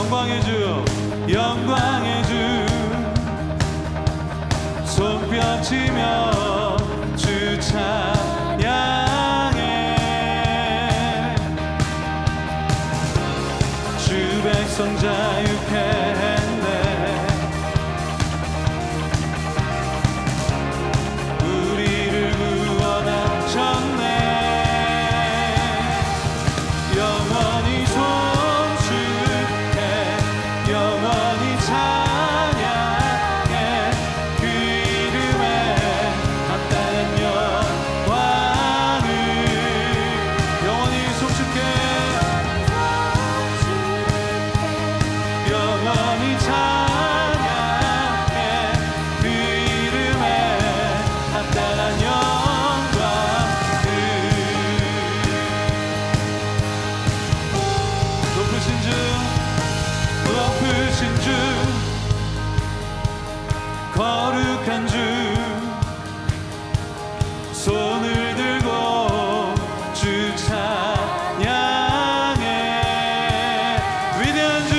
영광의 주, 영광의 주, 손뼉치며 주 찬양해. 주 백성 자유케 했네. 우리를 구원하셨네. 영원히 손축해, 영원히 찬양해. 그 이름에 합당한 영광을 영원히 손축해, 영원히 찬양해. 그 이름에 합당한 영광을. 높으신 주, 높으신 주, 거룩한 주, 손을 들고 주 찬양해. 위대한 주,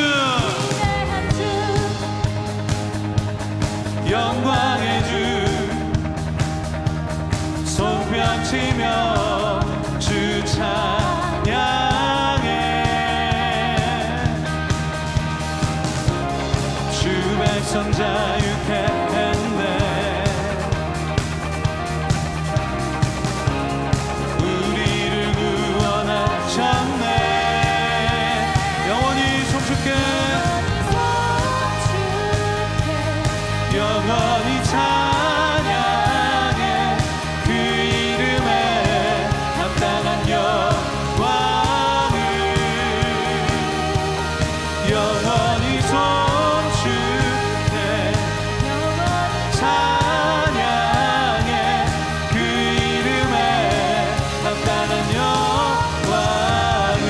영광의 주, 손뼉치며 주 찬양해. 주 백성 자유케 했네. 우리를 구원하셨네. 영원히 손축해, 영원히 찬양해. 그 이름에 합당한 영광을 영원히 손축해, 찬양해. 그 이름에 합당한 영광을.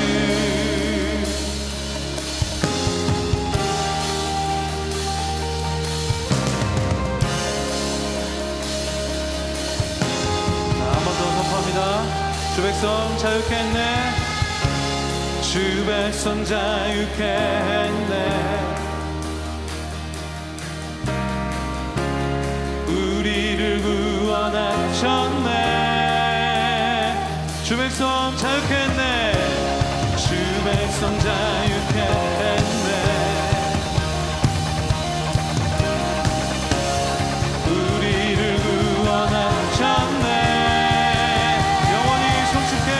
한 번 더 선포합니다. 주 백성 자유케 했네. 주 백성 자유케 했네. 우리를 구원하셨네. 주 백성 자유케 했네. 주 백성 자유케 했네. 우리를 구원하셨네. 영원히 손축해,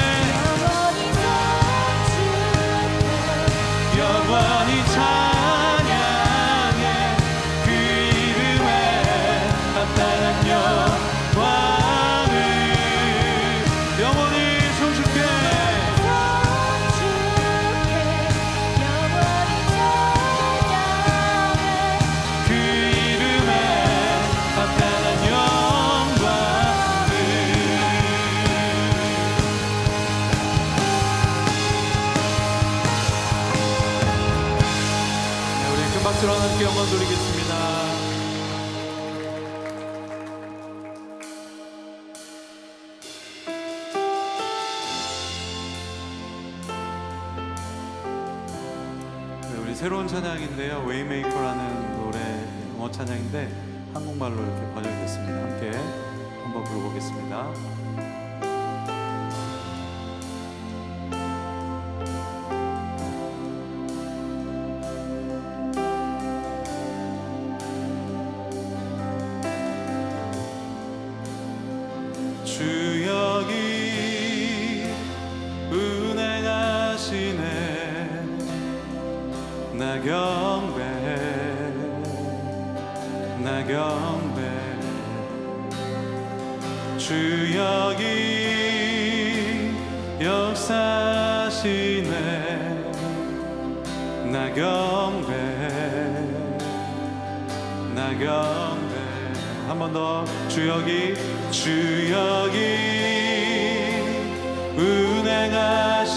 영원히 찬양해. 그 이름에 합당한 영광을 영원히 손축해, 그 이름에 합당한 영광을. 우리 큰 박수로 함께 영광 돌리겠습니다. 네, 우리 새로운 찬양인데요. 웨이메이커라는 노래 영어 찬양인데 한국말로 이렇게 번역이 됐습니다. 함께 한번 불러보겠습니다. 주 여기 운행하시네. 나 경배, 나 경배. 주 여기 역사시네. 나 경배, 나 경배. 한 번 더. 주 여기, 주 여기 운행하시네.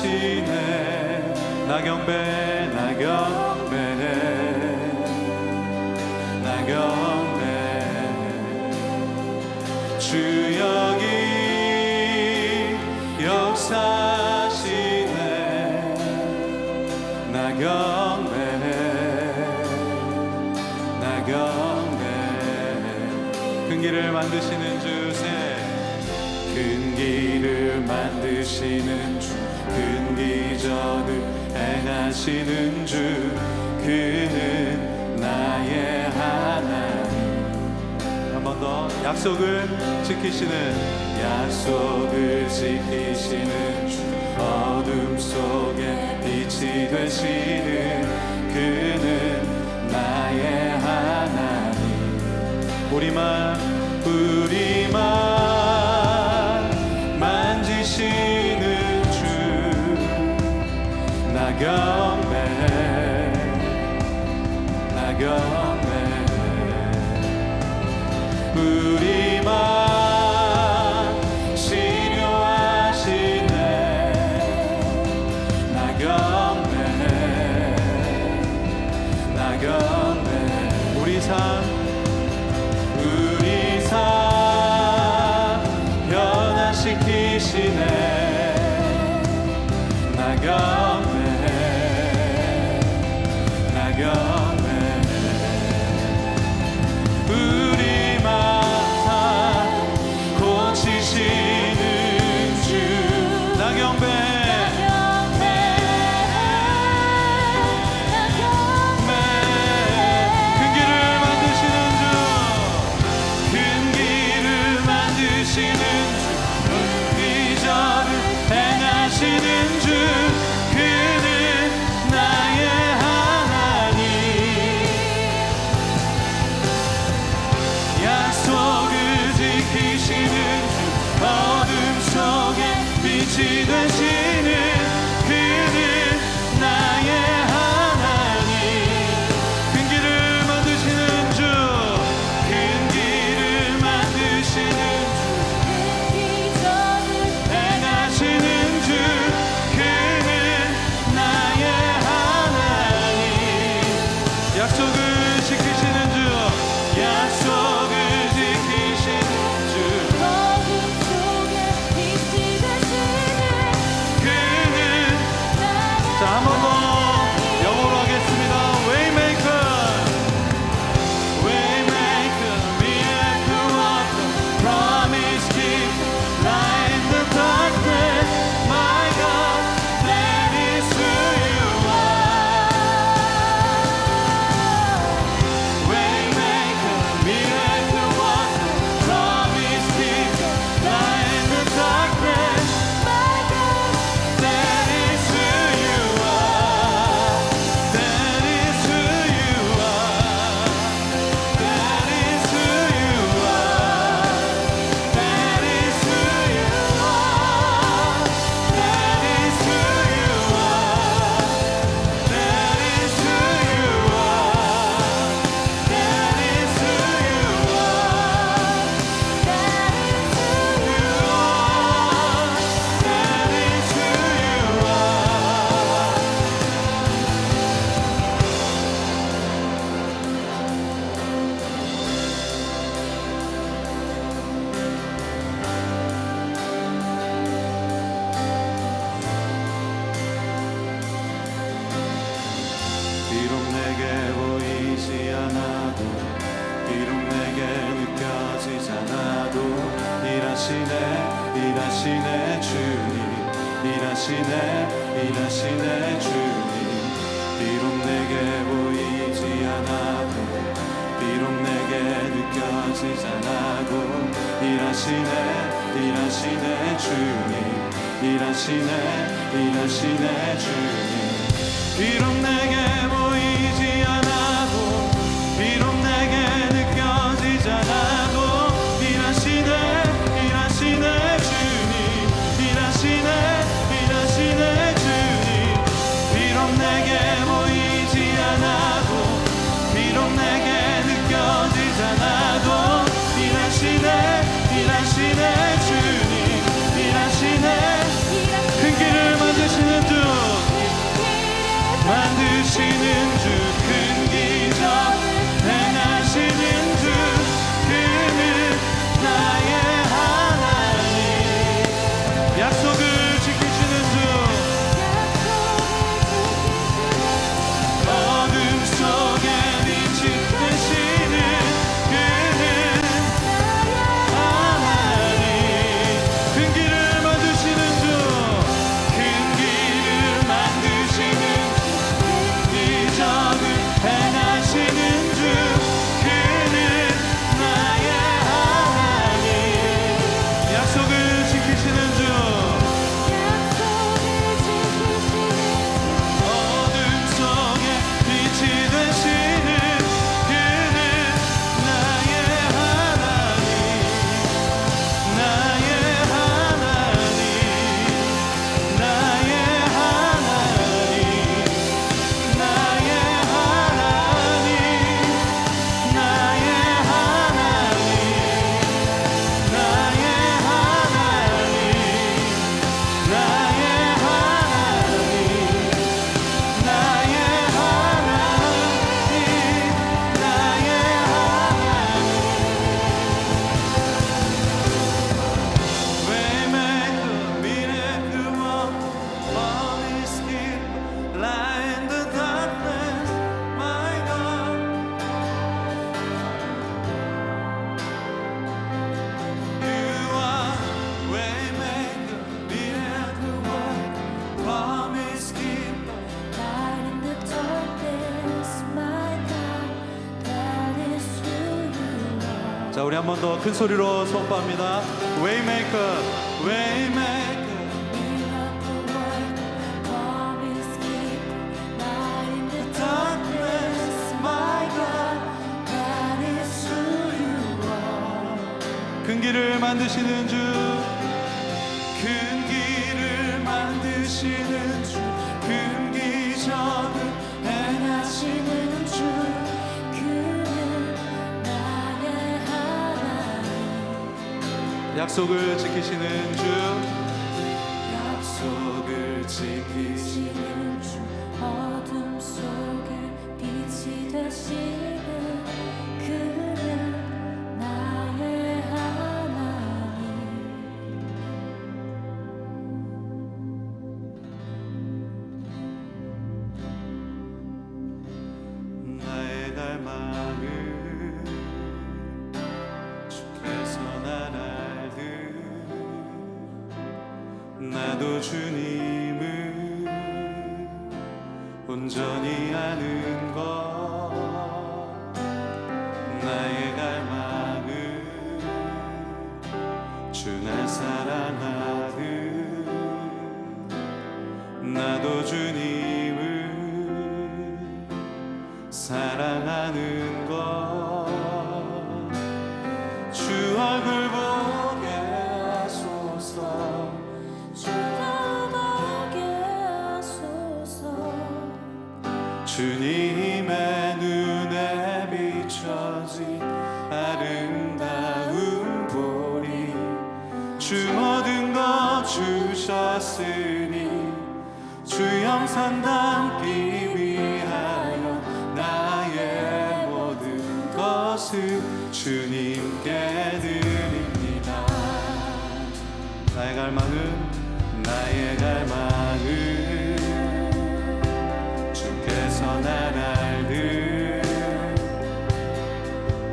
나 경배, 나 경배, 나 경배. 주 여기 역사시네. 나 경배, 큰 길을 만드시는 주세 큰 길을 만드시는 주 큰 기적을 행하시는 주 그는 나의 하나님 한 번 더 약속을 지키시는 주 어둠 속에 빛이 되시는 그는 나의 하나님 우리만 만지시는 주 나 곁에 우리만 치료하시네 나 곁에 우리 삶 변화시키시네 나 곁에 우리만 고치시는 주 나 곁에 큰 길을 만드시는 주 큰 길을 만드시는 행하시는 주 그는 나의 하나님 약속을 지키시는 주 어둠 속에 빛이 되시는 그는 나의 하나님 큰 길을 만드시는 주 큰 길을 만드시는 약속을 지키시는 주 약속을 지키시는 주 어둠 속에 빛이 되시는 그는 자, 한 번 더 영어로 하겠습니다. Waymaker miracle worker promise keeper light in the darkness my God that is who you 비록 내게 보이지 않아도 비록 내게 느껴지지 않아도 일하시네 주님 일하시네 주님 비록 내게 보이지 않아도 비록 내게 느껴지지 않아도 일하시네 주님 일하시네 주님 비록 내게 보이지 않아도 비록 내게 느껴지지 않아도 일하시네 주님 일하시네 주님 비록 내게 보이지 않아도 비록 내게 느껴지지 않아도 일하시네 주님 일하시네 큰 길을 만드시는 주 큰 기적 행하시는 주 그는 나의 하나님 약속을 지키시는 주 어둠 속에 빛이 되시는 그는 자, 우리 한 번 더 큰 소리로 선포합니다. Waymaker, Waymaker. 큰 길을 만드시는 주, 큰 길을 만드시는 주, 큰 기적을 행하시는 주, 그는 나의 하나님. 약속을 지키시는 주, 약속을 지키시는 주, 어둠 속에 빛이 되시는 그는 나의 하나님. 나의 갈망을 주께서 날 알듯 나도 주님을 온전히 아는 것. 나의 갈망을 주 날 사랑하듯 나도 주님을 사랑하는 것. 주 얼굴 보게 하소서, 주를 보게 하소서. 주님의 눈에 비춰진 아름다운 보리. 주 모든 것 주셨으니 주 영상 담기 위하여 나의 모든 것을 주님께 드립니다. 나의 갈망은 주께서 날 알듯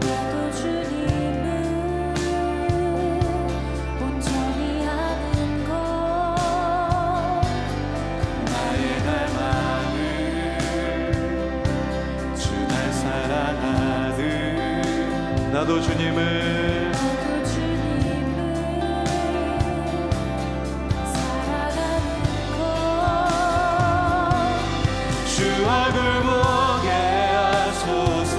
나도 주님을 온전히 아는 것. 나의 갈망은 주 날 사랑하듯 나도 주님을 나도 주님을 사랑하는 것. 주 얼굴 보게 하소서,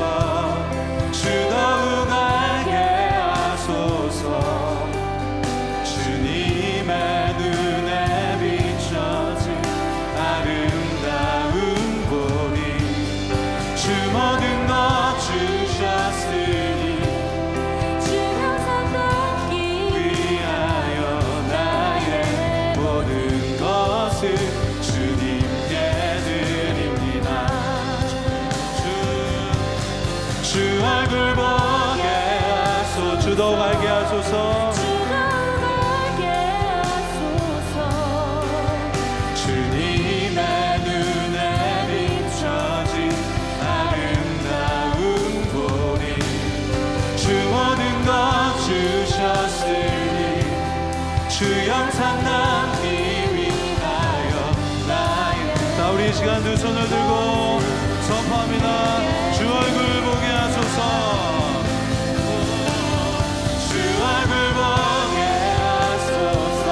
주 더욱 알게 하소서. 주님의 눈에 비춰진 아름다운 보리. 주 모든 것 주셨으니 주 영상 담기 위하여 나의 모든 것을 주님께 드립니다. 주 얼굴 보게 하소서, 주 더욱 알게 하소서. 주가 알게 하소서. 주님의 눈에 비춰진 아름다운 보리. 주 모든 것 주셨으니 주 영상 남기 위하여 나의. 자, 우리 이 시간 두 손을 들고 선포합니다. 주 얼굴 보게 하소서, 주 얼굴 보게 하소서.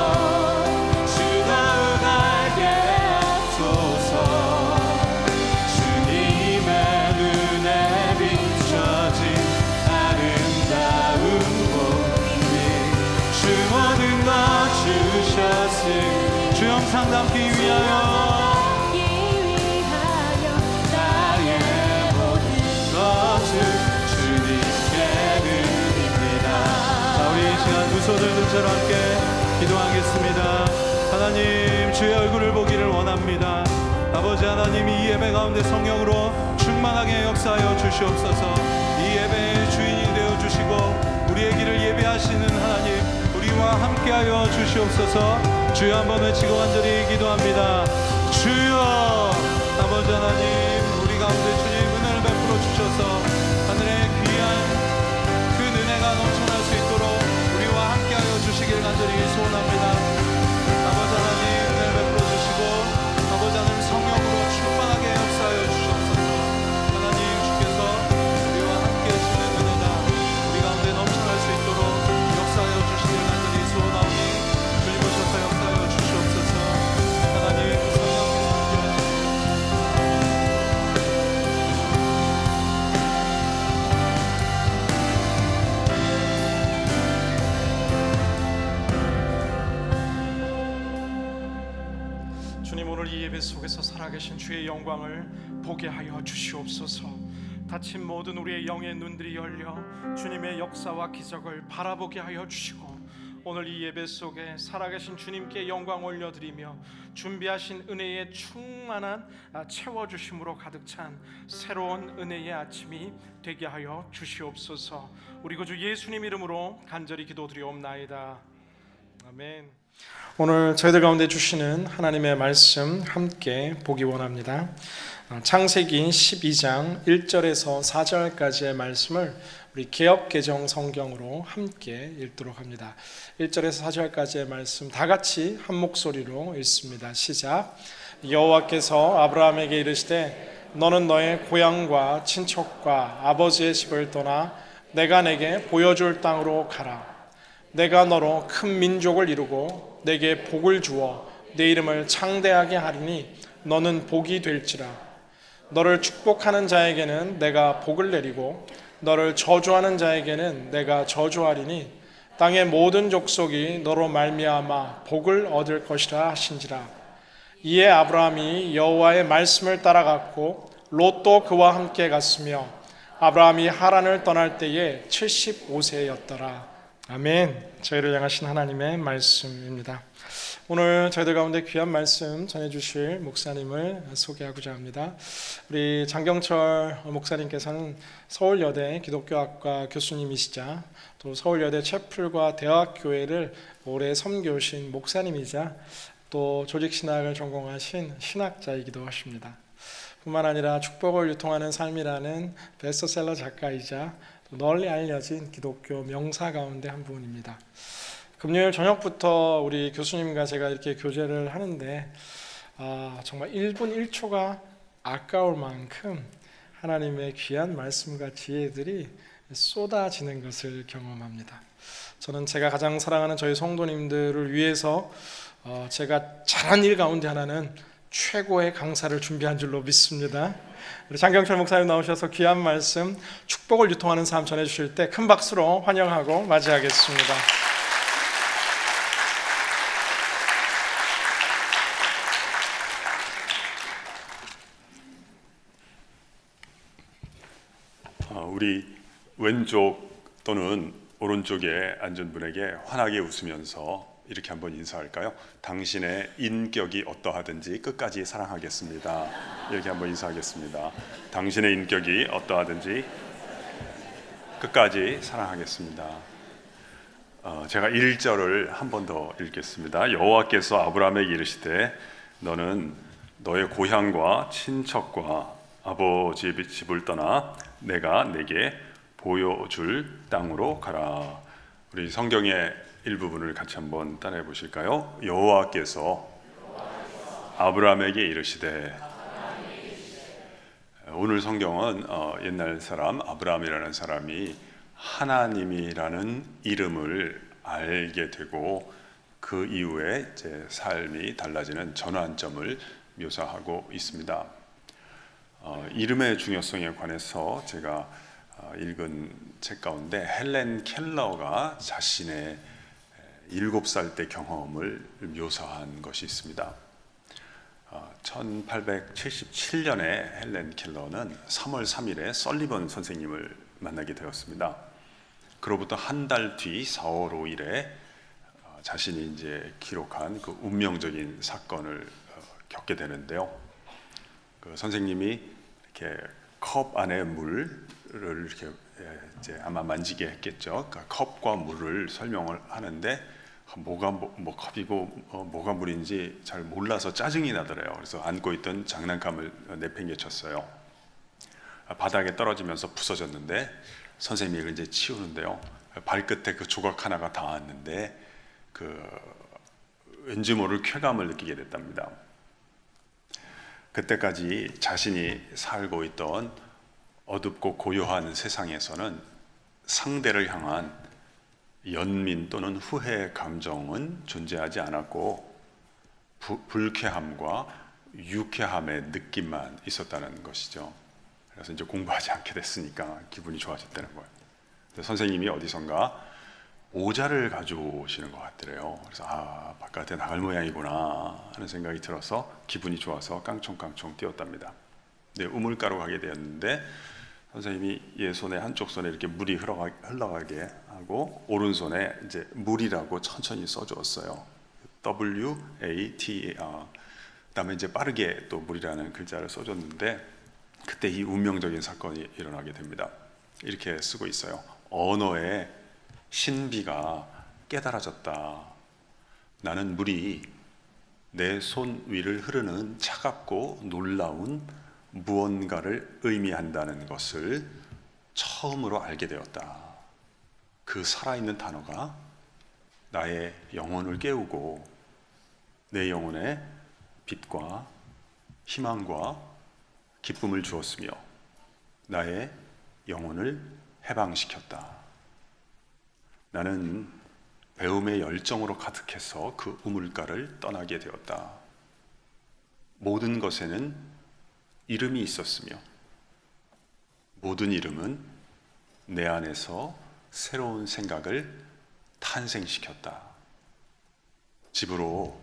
주 더욱 알게 하소서. 주님의 눈에 비춰진 아름다운 보리. 주 모든 것 주셨으니 주 영상 담기 위하여 담기 위하여 나의 모든 것을 주님께 드립니다. 자, 우리 이 시간 두 손을 든 채로 함께 기도하겠습니다. 하나님, 주의 얼굴을 보기를 원합니다. 아버지 하나님, 이 예배 가운데 성령으로 충만하게 역사하여 주시옵소서. 이 예배의 주인이 되어 주시고 우리의 길을 예배하시는 하나님, 우리와 함께하여 주시옵소서. 주여 한번 외치고 간절히 기도합니다. 주여, 아버지 하나님, 우리 가운데 주님 은혜를 베풀어 주셔서 하늘의 귀한 그 은혜가 넘쳐날 수 있도록 우리와 함께하여 주시길 간절히 소원합니다. 아버지 하나님, 은혜를 베풀어 주시고 아버지 하나님 성령으로 충만하게 역사하여 주시옵소서. 하나님, 주께서 우리와 함께 하시는 은혜가 우리 가운데 넘쳐날 속에서 살아계신 주의 영광을 보게 하여 주시옵소서. 닫힌 모든 우리의 영의 눈들이 열려 주님의 역사와 기적을 바라보게 하여 주시고, 오늘 이 예배 속에 살아계신 주님께 영광 올려드리며 준비하신 은혜의 충만한 채워주심으로 가득 찬 새로운 은혜의 아침이 되게 하여 주시옵소서. 우리 구주 예수님 이름으로 간절히 기도드리옵나이다. 아멘. 오늘 저희들 가운데 주시는 하나님의 말씀 함께 보기 원합니다. 창세기 12장 1절에서 4절까지의 말씀을 우리 개역개정 성경으로 함께 읽도록 합니다. 1절에서 4절까지의 말씀 다 같이 한 목소리로 읽습니다. 시작. 여호와께서 아브라함에게 이르시되 너는 너의 고향과 친척과 아버지의 집을 떠나 내가 내게 보여줄 땅으로 가라. 내가 너로 큰 민족을 이루고 내게 복을 주어 내 이름을 창대하게 하리니 너는 복이 될지라. 너를 축복하는 자에게는 내가 복을 내리고 너를 저주하는 자에게는 내가 저주하리니 땅의 모든 족속이 너로 말미암아 복을 얻을 것이라 하신지라. 이에 아브라함이 여호와의 말씀을 따라갔고 롯도 그와 함께 갔으며 아브라함이 하란을 떠날 때에 75세였더라. 아멘. 저희를 향하신 하나님의 말씀입니다. 오늘 저희들 가운데 귀한 말씀 전해주실 목사님을 소개하고자 합니다. 우리 장경철 목사님께서는 서울여대 기독교학과 교수님이시자 또 서울여대 채플과 대학교회를 오래 섬겨오신 목사님이자 또 조직신학을 전공하신 신학자이기도 하십니다. 뿐만 아니라 축복을 유통하는 삶이라는 베스트셀러 작가이자 널리 알려진 기독교 명사 가운데 한 분입니다. 금요일 저녁부터 우리 교수님과 제가 이렇게 교제를 하는데 정말 1분 1초가 아까울 만큼 하나님의 귀한 말씀과 지혜들이 쏟아지는 것을 경험합니다. 저는 제가 가장 사랑하는 저희 성도님들을 위해서 제가 잘한 일 가운데 하나는 최고의 강사를 준비한 줄로 믿습니다. 우리 장경철 목사님 나오셔서 귀한 말씀, 축복을 유통하는 삶 전해주실 때 큰 박수로 환영하고 맞이하겠습니다. 우리 왼쪽 또는 오른쪽에 앉은 분에게 환하게 웃으면서 이렇게 한번 인사할까요? 당신의 인격이 어떠하든지 끝까지 사랑하겠습니다. 이렇게 한번 인사하겠습니다. 당신의 인격이 어떠하든지 끝까지 사랑하겠습니다. 제가 1절을 한 번 더 읽겠습니다. 여호와께서 아브라함에게 이르시되 너는 너의 고향과 친척과 아버지의 집을 떠나 내가 내게 보여줄 땅으로 가라. 우리 성경의 일부분을 같이 한번 따라해 보실까요? 여호와께서 아브라함에게 이르시되. 오늘 성경은 옛날 사람 아브라함이라는 사람이 하나님이라는 이름을 알게 되고 그 이후에 제 삶이 달라지는 전환점을 묘사하고 있습니다. 이름의 중요성에 관해서 제가 읽은 책 가운데 헬렌 켈러가 자신의 7살 때 경험을 묘사한 것이 있습니다. 1877년에 헬렌 켈러는 3월 3일에 설리번 선생님을 만나게 되었습니다. 그로부터 한 달 뒤 4월 5일에 자신이 이제 기록한 그 운명적인 사건을 겪게 되는데요. 그 선생님이 이렇게 컵 안에 물을 이렇게 이제 아마 만지게 했겠죠. 그러니까 컵과 물을 설명을 하는데 뭐가 컵이고 뭐가 물인지 잘 몰라서 짜증이 나더래요. 그래서 안고 있던 장난감을 내팽개쳤어요. 바닥에 떨어지면서 부서졌는데 선생님이 이걸 이제 치우는데요. 발끝에 그 조각 하나가 닿았는데 왠지 모를 쾌감을 느끼게 됐답니다. 그때까지 자신이 살고 있던 어둡고 고요한 세상에서는 상대를 향한 연민 또는 후회 감정은 존재하지 않았고 불쾌함과 유쾌함의 느낌만 있었다는 것이죠. 그래서 이제 공부하지 않게 됐으니까 기분이 좋아졌다는 거예요. 선생님이 어디선가 오자를 가져오시는 것 같더래요. 그래서 바깥에 나갈 모양이구나 하는 생각이 들어서 기분이 좋아서 깡총깡총 뛰었답니다. 네, 우물가로 가게 되었는데 선생님이 손에 한쪽 손에 이렇게 물이 흘러가게 하고 오른손에 이제 물이라고 천천히 써주었어요. WATER. 그다음에 이제 빠르게 또 물이라는 글자를 써줬는데 그때 이 운명적인 사건이 일어나게 됩니다. 이렇게 쓰고 있어요. 언어의 신비가 깨달아졌다. 나는 물이 내 손 위를 흐르는 차갑고 놀라운 무언가를 의미한다는 것을 처음으로 알게 되었다. 그 살아있는 단어가 나의 영혼을 깨우고 내 영혼에 빛과 희망과 기쁨을 주었으며 나의 영혼을 해방시켰다. 나는 배움의 열정으로 가득해서 그 우물가를 떠나게 되었다. 모든 것에는 이름이 있었으며 모든 이름은 내 안에서 새로운 생각을 탄생시켰다. 집으로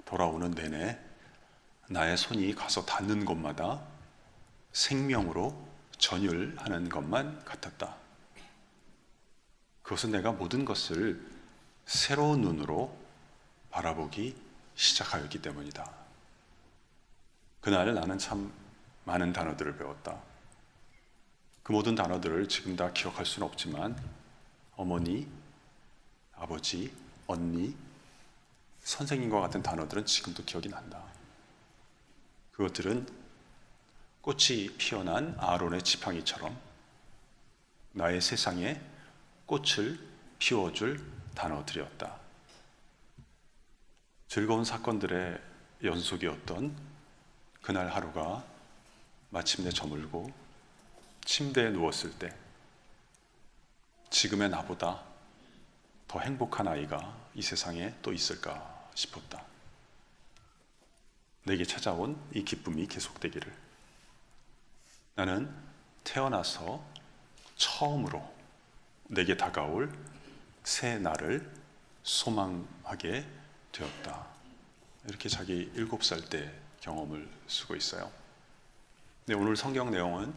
돌아오는 내내 나의 손이 가서 닿는 곳마다 생명으로 전율하는 것만 같았다. 그것은 내가 모든 것을 새로운 눈으로 바라보기 시작하였기 때문이다. 그날 나는 참 많은 단어들을 배웠다. 그 모든 단어들을 지금 다 기억할 수는 없지만 어머니, 아버지, 언니, 선생님과 같은 단어들은 지금도 기억이 난다. 그것들은 꽃이 피어난 아론의 지팡이처럼 나의 세상에 꽃을 피워줄 단어들이었다. 즐거운 사건들의 연속이었던 그날 하루가 마침내 저물고 침대에 누웠을 때 지금의 나보다 더 행복한 아이가 이 세상에 또 있을까 싶었다. 내게 찾아온 이 기쁨이 계속되기를. 나는 태어나서 처음으로 내게 다가올 새 날을 소망하게 되었다. 이렇게 자기 7살 때 경험을 쓰고 있어요. 네, 오늘 성경 내용은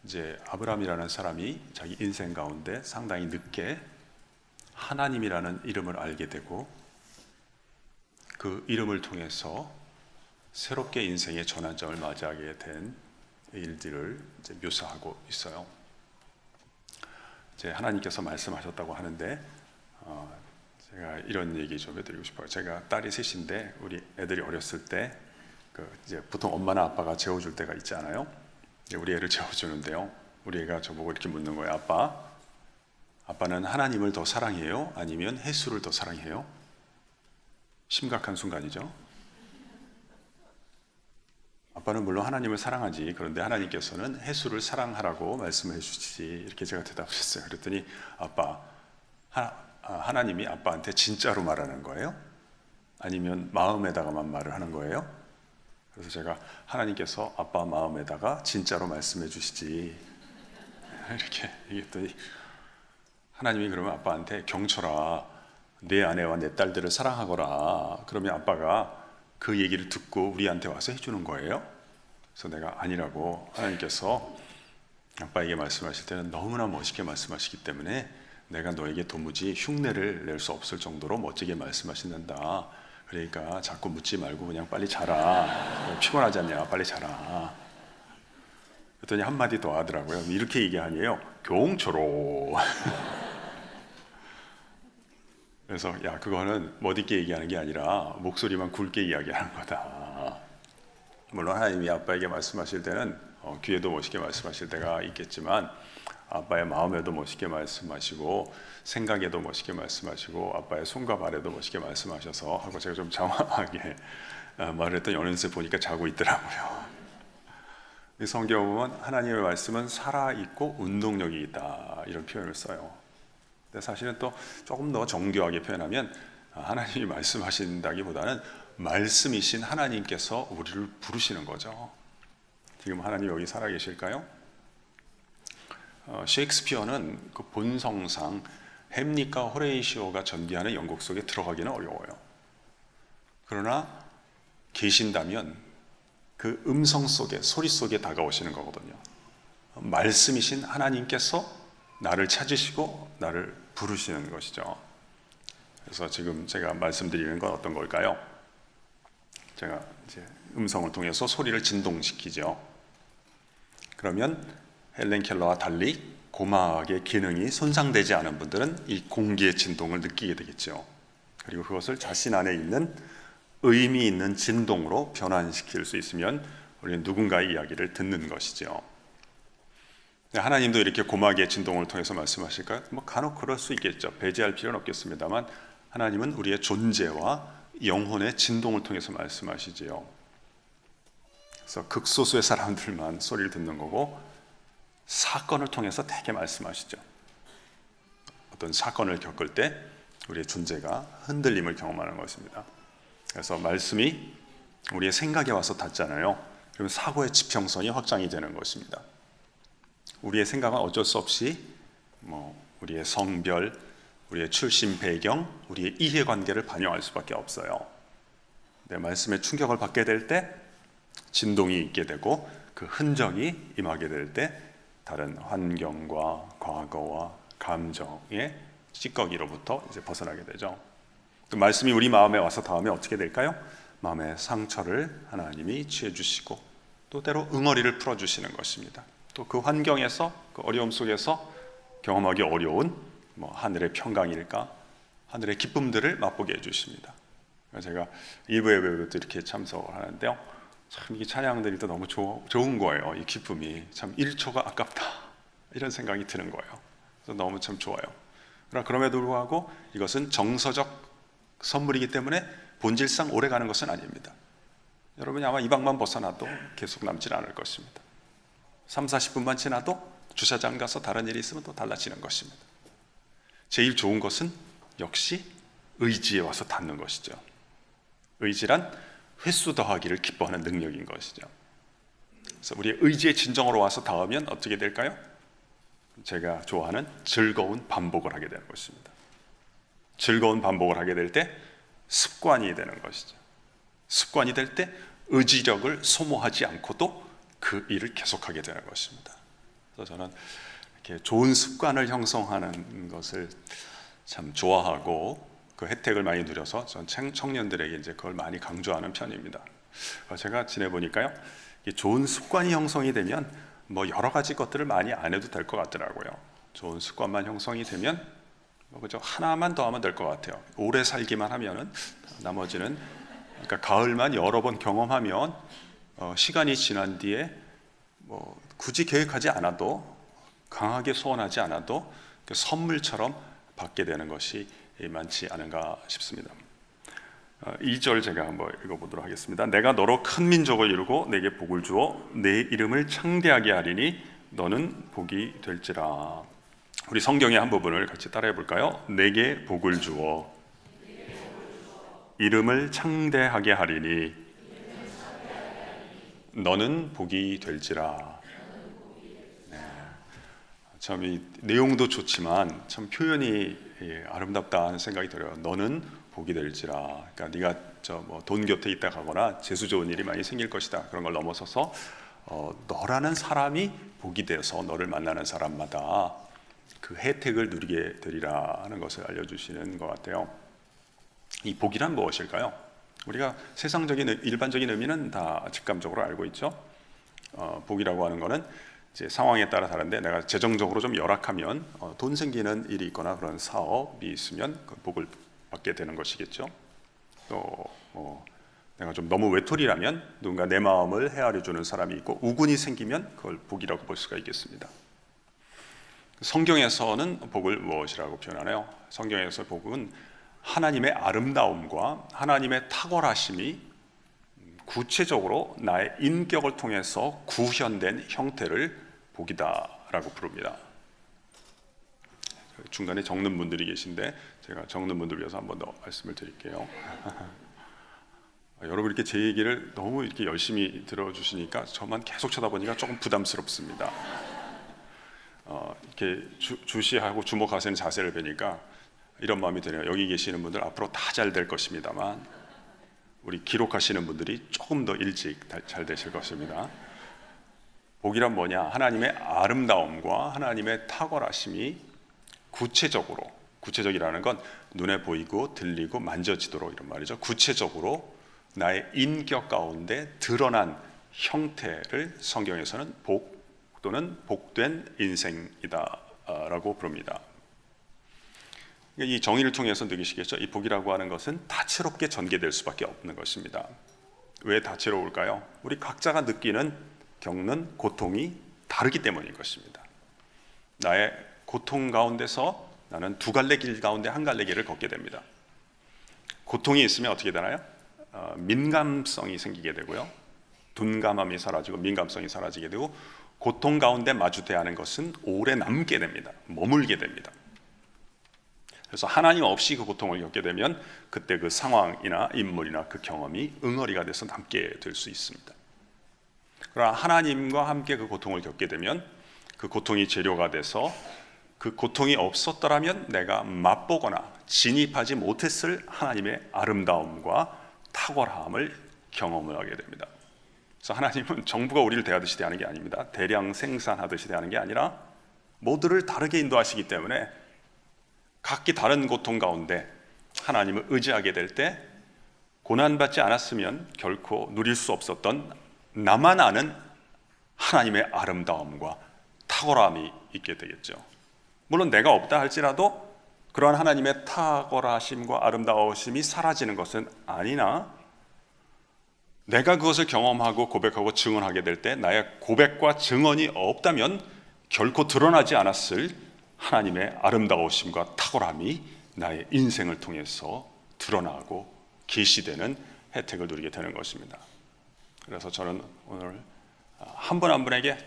이제 아브라함이라는 사람이 자기 인생 가운데 상당히 늦게 하나님이라는 이름을 알게 되고 그 이름을 통해서 새롭게 인생의 전환점을 맞이하게 된 일들을 이제 묘사하고 있어요. 이제 하나님께서 말씀하셨다고 하는데 제가 이런 얘기 좀 해드리고 싶어요. 제가 딸이 셋인데 우리 애들이 어렸을 때 이제 보통 엄마나 아빠가 재워줄 때가 있지 않아요? 우리 애를 재워주는데요. 우리 애가 저보고 이렇게 묻는 거예요. 아빠는 하나님을 더 사랑해요? 아니면 해수를 더 사랑해요? 심각한 순간이죠. 아빠는 물론 하나님을 사랑하지. 그런데 하나님께서는 해수를 사랑하라고 말씀해 주시지. 이렇게 제가 대답했어요. 그랬더니 하나님이 아빠한테 진짜로 말하는 거예요? 아니면 마음에다가만 말을 하는 거예요? 그래서 제가 하나님께서 아빠 마음에다가 진짜로 말씀해 주시지. 이렇게 얘기했더니 하나님이 그러면 아빠한테 경철아, 내 아내와 내 딸들을 사랑하거라. 그러면 아빠가 그 얘기를 듣고 우리한테 와서 해주는 거예요. 그래서 내가 아니라고. 하나님께서 아빠에게 말씀하실 때는 너무나 멋있게 말씀하시기 때문에 내가 너에게 도무지 흉내를 낼 수 없을 정도로 멋지게 말씀하신단다. 그러니까 자꾸 묻지 말고 그냥 빨리 자라. 피곤하지 않냐? 빨리 자라. 그랬더니 한마디 더 하더라고요. 이렇게 얘기하니에요. 경철오. 그래서 야, 그거는 멋있게 얘기하는 게 아니라 목소리만 굵게 이야기하는 거다. 물론 하나님이 아빠에게 말씀하실 때는 귀에도 멋있게 말씀하실 때가 있겠지만 아빠의 마음에도 멋있게 말씀하시고 생각에도 멋있게 말씀하시고 아빠의 손과 발에도 멋있게 말씀하셔서 하고 제가 좀 장황하게 말을 했더니 어느새 보니까 자고 있더라고요. 이 성경 보면 하나님의 말씀은 살아있고 운동력이 있다 이런 표현을 써요. 근데 사실은 또 조금 더 정교하게 표현하면 하나님이 말씀하신다기보다는 말씀이신 하나님께서 우리를 부르시는 거죠. 지금 하나님 여기 살아계실까요? 셰익스피어는 그 본성상 햄릿과 호레이시오가 전개하는 연곡 속에 들어가기는 어려워요. 그러나 계신다면 그 음성 속에, 소리 속에 다가오시는 거거든요. 말씀이신 하나님께서 나를 찾으시고 나를 부르시는 것이죠. 그래서 지금 제가 말씀드리는 건 어떤 걸까요? 제가 이제 음성을 통해서 소리를 진동시키죠. 그러면 헬렌 켈러와 달리 고막의 기능이 손상되지 않은 분들은 이 공기의 진동을 느끼게 되겠죠. 그리고 그것을 자신 안에 있는 의미 있는 진동으로 변환시킬 수 있으면 우리는 누군가의 이야기를 듣는 것이죠. 하나님도 이렇게 고막의 진동을 통해서 말씀하실까요? 뭐 간혹 그럴 수 있겠죠. 배제할 필요는 없겠습니다만 하나님은 우리의 존재와 영혼의 진동을 통해서 말씀하시지요. 그래서 극소수의 사람들만 소리를 듣는 거고 사건을 통해서 되게 말씀하시죠. 어떤 사건을 겪을 때 우리의 존재가 흔들림을 경험하는 것입니다. 그래서 말씀이 우리의 생각에 와서 닿잖아요. 그러면 사고의 지평선이 확장이 되는 것입니다. 우리의 생각은 어쩔 수 없이 우리의 성별, 우리의 출신 배경, 우리의 이해관계를 반영할 수밖에 없어요. 내 말씀에 충격을 받게 될 때 진동이 있게 되고 그 흔적이 임하게 될 때 다른 환경과 과거와 감정의 찌꺼기로부터 이제 벗어나게 되죠. 그 말씀이 우리 마음에 와서 닿으면 어떻게 될까요? 마음의 상처를 하나님이 취해주시고 또 때로 응어리를 풀어주시는 것입니다. 또 그 환경에서 그 어려움 속에서 경험하기 어려운 하늘의 평강일까 하늘의 기쁨들을 맛보게 해주십니다. 제가 일부 예배도 이렇게 참석을 하는데요, 참 이 찬양들이 또 너무 좋은 거예요. 이 기쁨이 참 1초가 아깝다 이런 생각이 드는 거예요. 그래서 너무 참 좋아요. 그러나 그럼에도 불구하고 이것은 정서적 선물이기 때문에 본질상 오래가는 것은 아닙니다. 여러분이 아마 이 방만 벗어나도 계속 남지 않을 것입니다. 3, 40분만 지나도 주차장 가서 다른 일이 있으면 또 달라지는 것입니다. 제일 좋은 것은 역시 의지에 와서 닿는 것이죠. 의지란 횟수 더하기를 기뻐하는 능력인 것이죠. 그래서 우리의 의지의 진정으로 와서 닿으면 어떻게 될까요? 제가 좋아하는 즐거운 반복을 하게 되는 것입니다. 즐거운 반복을 하게 될 때 습관이 되는 것이죠. 습관이 될 때 의지력을 소모하지 않고도 그 일을 계속하게 되는 것입니다. 그래서 저는 이렇게 좋은 습관을 형성하는 것을 참 좋아하고 그 혜택을 많이 누려서 전 청년들에게 이제 그걸 많이 강조하는 편입니다. 제가 지내보니까요, 좋은 습관이 형성이 되면 여러 가지 것들을 많이 안 해도 될 것 같더라고요. 좋은 습관만 형성이 되면 그죠? 하나만 더 하면 될 것 같아요. 오래 살기만 하면은 나머지는, 그러니까 가을만 여러 번 경험하면 시간이 지난 뒤에 굳이 계획하지 않아도, 강하게 소원하지 않아도 그 선물처럼 받게 되는 것이 많지 않은가 싶습니다. 2절 제가 한번 읽어보도록 하겠습니다. 내가 너로 큰 민족을 이루고 내게 복을 주어 내 이름을 창대하게 하리니 너는 복이 될지라. 우리 성경의 한 부분을 같이 따라해 볼까요? 내게 복을 주어 이름을 창대하게 하리니 너는 복이 될지라. 네. 참 이 내용도 좋지만 참 표현이 아름답다는 생각이 들어요. 너는 복이 될지라. 그러니까 네가 돈 곁에 있다 가거나 재수 좋은 일이 많이 생길 것이다, 그런 걸 넘어서서 너라는 사람이 복이 돼서 너를 만나는 사람마다 그 혜택을 누리게 되리라 하는 것을 알려주시는 것 같아요. 이 복이란 무엇일까요? 우리가 세상적인 일반적인 의미는 다 직감적으로 알고 있죠. 복이라고 하는 것은 이제 상황에 따라 다른데, 내가 재정적으로 좀 열악하면 돈 생기는 일이 있거나 그런 사업이 있으면 그 복을 받게 되는 것이겠죠. 또 내가 좀 너무 외톨이라면 누군가 내 마음을 헤아려 주는 사람이 있고, 우군이 생기면 그걸 복이라고 볼 수가 있겠습니다. 성경에서는 복을 무엇이라고 표현하나요? 성경에서 복은 하나님의 아름다움과 하나님의 탁월하심이 구체적으로 나의 인격을 통해서 구현된 형태를 복이다라고 부릅니다. 중간에 적는 분들이 계신데 제가 적는 분들 위해서 한 번 더 말씀을 드릴게요. 여러분 이렇게 제 얘기를 너무 이렇게 열심히 들어주시니까 저만 계속 쳐다보니까 조금 부담스럽습니다. 이렇게 주시하고 주목하시는 자세를 보니까 이런 마음이 드네요. 여기 계시는 분들 앞으로 다 잘 될 것입니다만 우리 기록하시는 분들이 조금 더 일찍 잘 되실 것입니다. 복이란 뭐냐? 하나님의 아름다움과 하나님의 탁월하심이 구체적이라는 건 눈에 보이고 들리고 만져지도록 이런 말이죠. 구체적으로 나의 인격 가운데 드러난 형태를 성경에서는 복 또는 복된 인생이다라고 부릅니다. 이 정의를 통해서 느끼시겠죠? 이 복이라고 하는 것은 다채롭게 전개될 수밖에 없는 것입니다. 왜 다채로울까요? 우리 각자가 겪는 고통이 다르기 때문인 것입니다. 나의 고통 가운데서 나는 두 갈래 길 가운데 한 갈래 길을 걷게 됩니다. 고통이 있으면 어떻게 되나요? 민감성이 생기게 되고요. 둔감함이 사라지고 민감성이 사라지게 되고 고통 가운데 마주대야 하는 것은 오래 남게 됩니다. 머물게 됩니다. 그래서 하나님 없이 그 고통을 겪게 되면 그때 그 상황이나 인물이나 그 경험이 응어리가 돼서 남게 될 수 있습니다. 그러나 하나님과 함께 그 고통을 겪게 되면 그 고통이 재료가 돼서 그 고통이 없었더라면 내가 맛보거나 진입하지 못했을 하나님의 아름다움과 탁월함을 경험을 하게 됩니다. 그래서 하나님은 정부가 우리를 대하듯이 대하는 게 아닙니다. 대량 생산하듯이 대하는 게 아니라 모두를 다르게 인도하시기 때문에 각기 다른 고통 가운데 하나님을 의지하게 될 때 고난받지 않았으면 결코 누릴 수 없었던 나만 아는 하나님의 아름다움과 탁월함이 있게 되겠죠. 물론 내가 없다 할지라도 그러한 하나님의 탁월하심과 아름다우심이 사라지는 것은 아니나 내가 그것을 경험하고 고백하고 증언하게 될 때 나의 고백과 증언이 없다면 결코 드러나지 않았을 하나님의 아름다우심과 탁월함이 나의 인생을 통해서 드러나고 계시되는 혜택을 누리게 되는 것입니다. 그래서 저는 오늘 한 분 한 분에게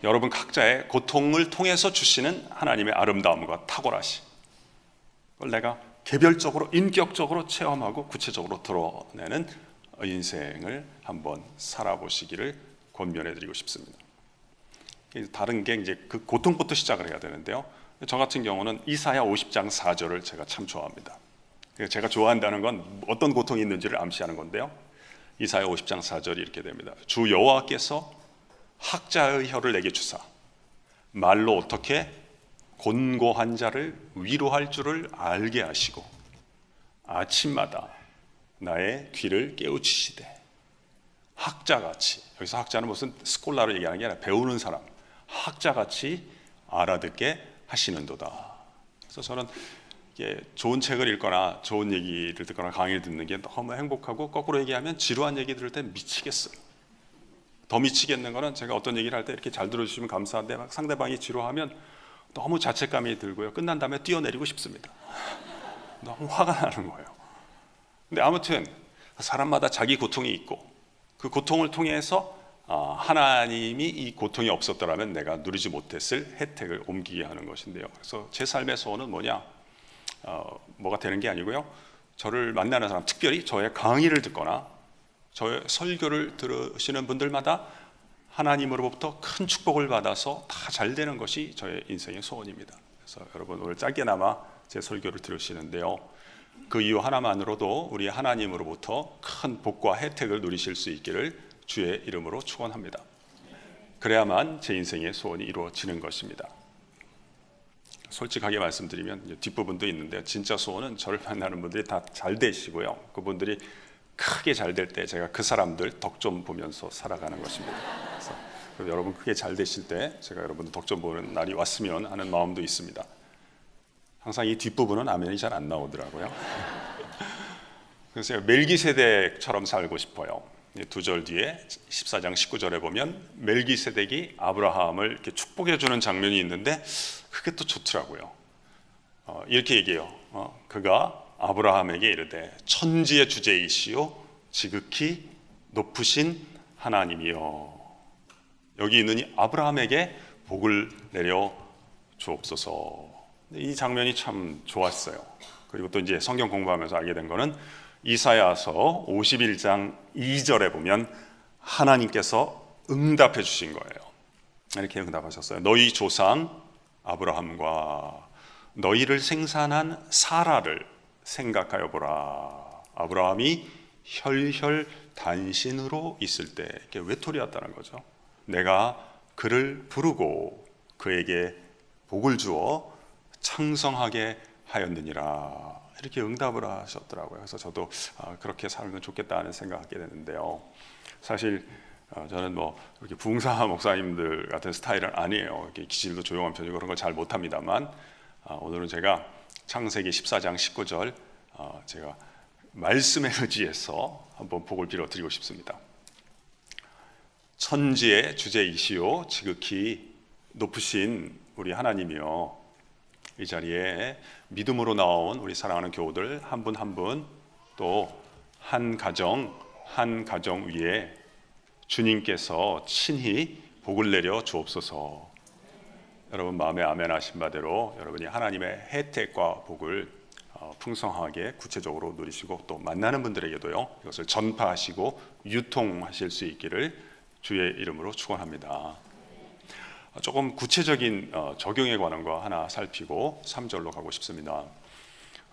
여러분 각자의 고통을 통해서 주시는 하나님의 아름다움과 탁월하심, 그걸 내가 개별적으로 인격적으로 체험하고 구체적으로 드러내는 인생을 한번 살아보시기를 권면해드리고 싶습니다. 다른 게 이제 그 고통부터 시작을 해야 되는데요. 저 같은 경우는 이사야 50장 4절을 제가 참 좋아합니다. 제가 좋아한다는 건 어떤 고통이 있는지를 암시하는 건데요. 이사야 50장 4절이 이렇게 됩니다. 주 여호와께서 학자의 혀를 내게 주사 말로 어떻게 곤고한 자를 위로할 줄을 알게 하시고 아침마다 나의 귀를 깨우치시되 학자같이, 여기서 학자는 무슨 스콜라를 얘기하는 게 아니라 배우는 사람, 학자같이 알아듣게 하시는도다. 그래서 저는 이게 좋은 책을 읽거나 좋은 얘기를 듣거나 강의를 듣는 게 너무 행복하고, 거꾸로 얘기하면 지루한 얘기 들을 때 미치겠어요. 더 미치겠는 거는 제가 어떤 얘기를 할 때 이렇게 잘 들어주시면 감사한데 막 상대방이 지루하면 너무 자책감이 들고요. 끝난 다음에 뛰어내리고 싶습니다. 너무 화가 나는 거예요. 근데 아무튼 사람마다 자기 고통이 있고 그 고통을 통해서 하나님이 이 고통이 없었더라면 내가 누리지 못했을 혜택을 옮기게 하는 것인데요. 그래서 제 삶의 소원은 뭐냐? 뭐가 되는 게 아니고요. 저를 만나는 사람, 특별히 저의 강의를 듣거나 저의 설교를 들으시는 분들마다 하나님으로부터 큰 축복을 받아서 다 잘 되는 것이 저의 인생의 소원입니다. 그래서 여러분 오늘 짧게나마 제 설교를 들으시는데요. 그 이유 하나만으로도 우리 하나님으로부터 큰 복과 혜택을 누리실 수 있기를 주의 이름으로 축원합니다. 그래야만 제 인생의 소원이 이루어지는 것입니다. 솔직하게 말씀드리면 뒷부분도 있는데 진짜 소원은 저를 만나는 분들이 다 잘 되시고요. 그분들이 크게 잘 될 때 제가 그 사람들 덕 좀 보면서 살아가는 것입니다. 그래서 여러분 크게 잘 되실 때 제가 여러분들 덕 좀 보는 날이 왔으면 하는 마음도 있습니다. 항상 이 뒷부분은 아멘이 잘 안 나오더라고요. 그래서 멜기세덱처럼 살고 싶어요. 두 절 뒤에 14장 19절에 보면 멜기세덱이 아브라함을 이렇게 축복해 주는 장면이 있는데 그게 또 좋더라고요. 이렇게 얘기해요. 그가 아브라함에게 이르되 천지의 주제이시오 지극히 높으신 하나님이여. 여기 있는 이 아브라함에게 복을 내려 주옵소서. 이 장면이 참 좋았어요. 그리고 또 이제 성경 공부하면서 알게 된 거는 이사야서 51장 2절에 보면 하나님께서 응답해 주신 거예요. 이렇게 응답하셨어요. 너희 조상 아브라함과 너희를 생산한 사라를 생각하여 보라. 아브라함이 혈혈단신으로 있을 때, 이게 외톨이였다는 거죠. 내가 그를 부르고 그에게 복을 주어 창성하게 하였느니라. 이렇게 응답을 하셨더라고요. 그래서 저도 그렇게 살면 좋겠다는 생각하게 되는데요. 사실 저는 뭐 이렇게 부흥사 목사님들 같은 스타일은 아니에요. 이렇게 기질도 조용한 편이고 그런 걸 잘 못합니다만, 오늘은 제가 창세기 14장 19절 제가 말씀에 의지해서 한번 복을 빌어드리고 싶습니다. 천지의 주제이시오 지극히 높으신 우리 하나님이여, 이 자리에 믿음으로 나온 우리 사랑하는 교우들 한 분 한 분, 또 한 가정 위에 주님께서 친히 복을 내려 주옵소서. 여러분 마음에 아멘 하신 바대로 여러분이 하나님의 혜택과 복을 풍성하게 구체적으로 누리시고, 또 만나는 분들에게도요 이것을 전파하시고 유통하실 수 있기를 주의 이름으로 축원합니다. 조금 구체적인 적용에 관한 거 하나 살피고 3절로 가고 싶습니다.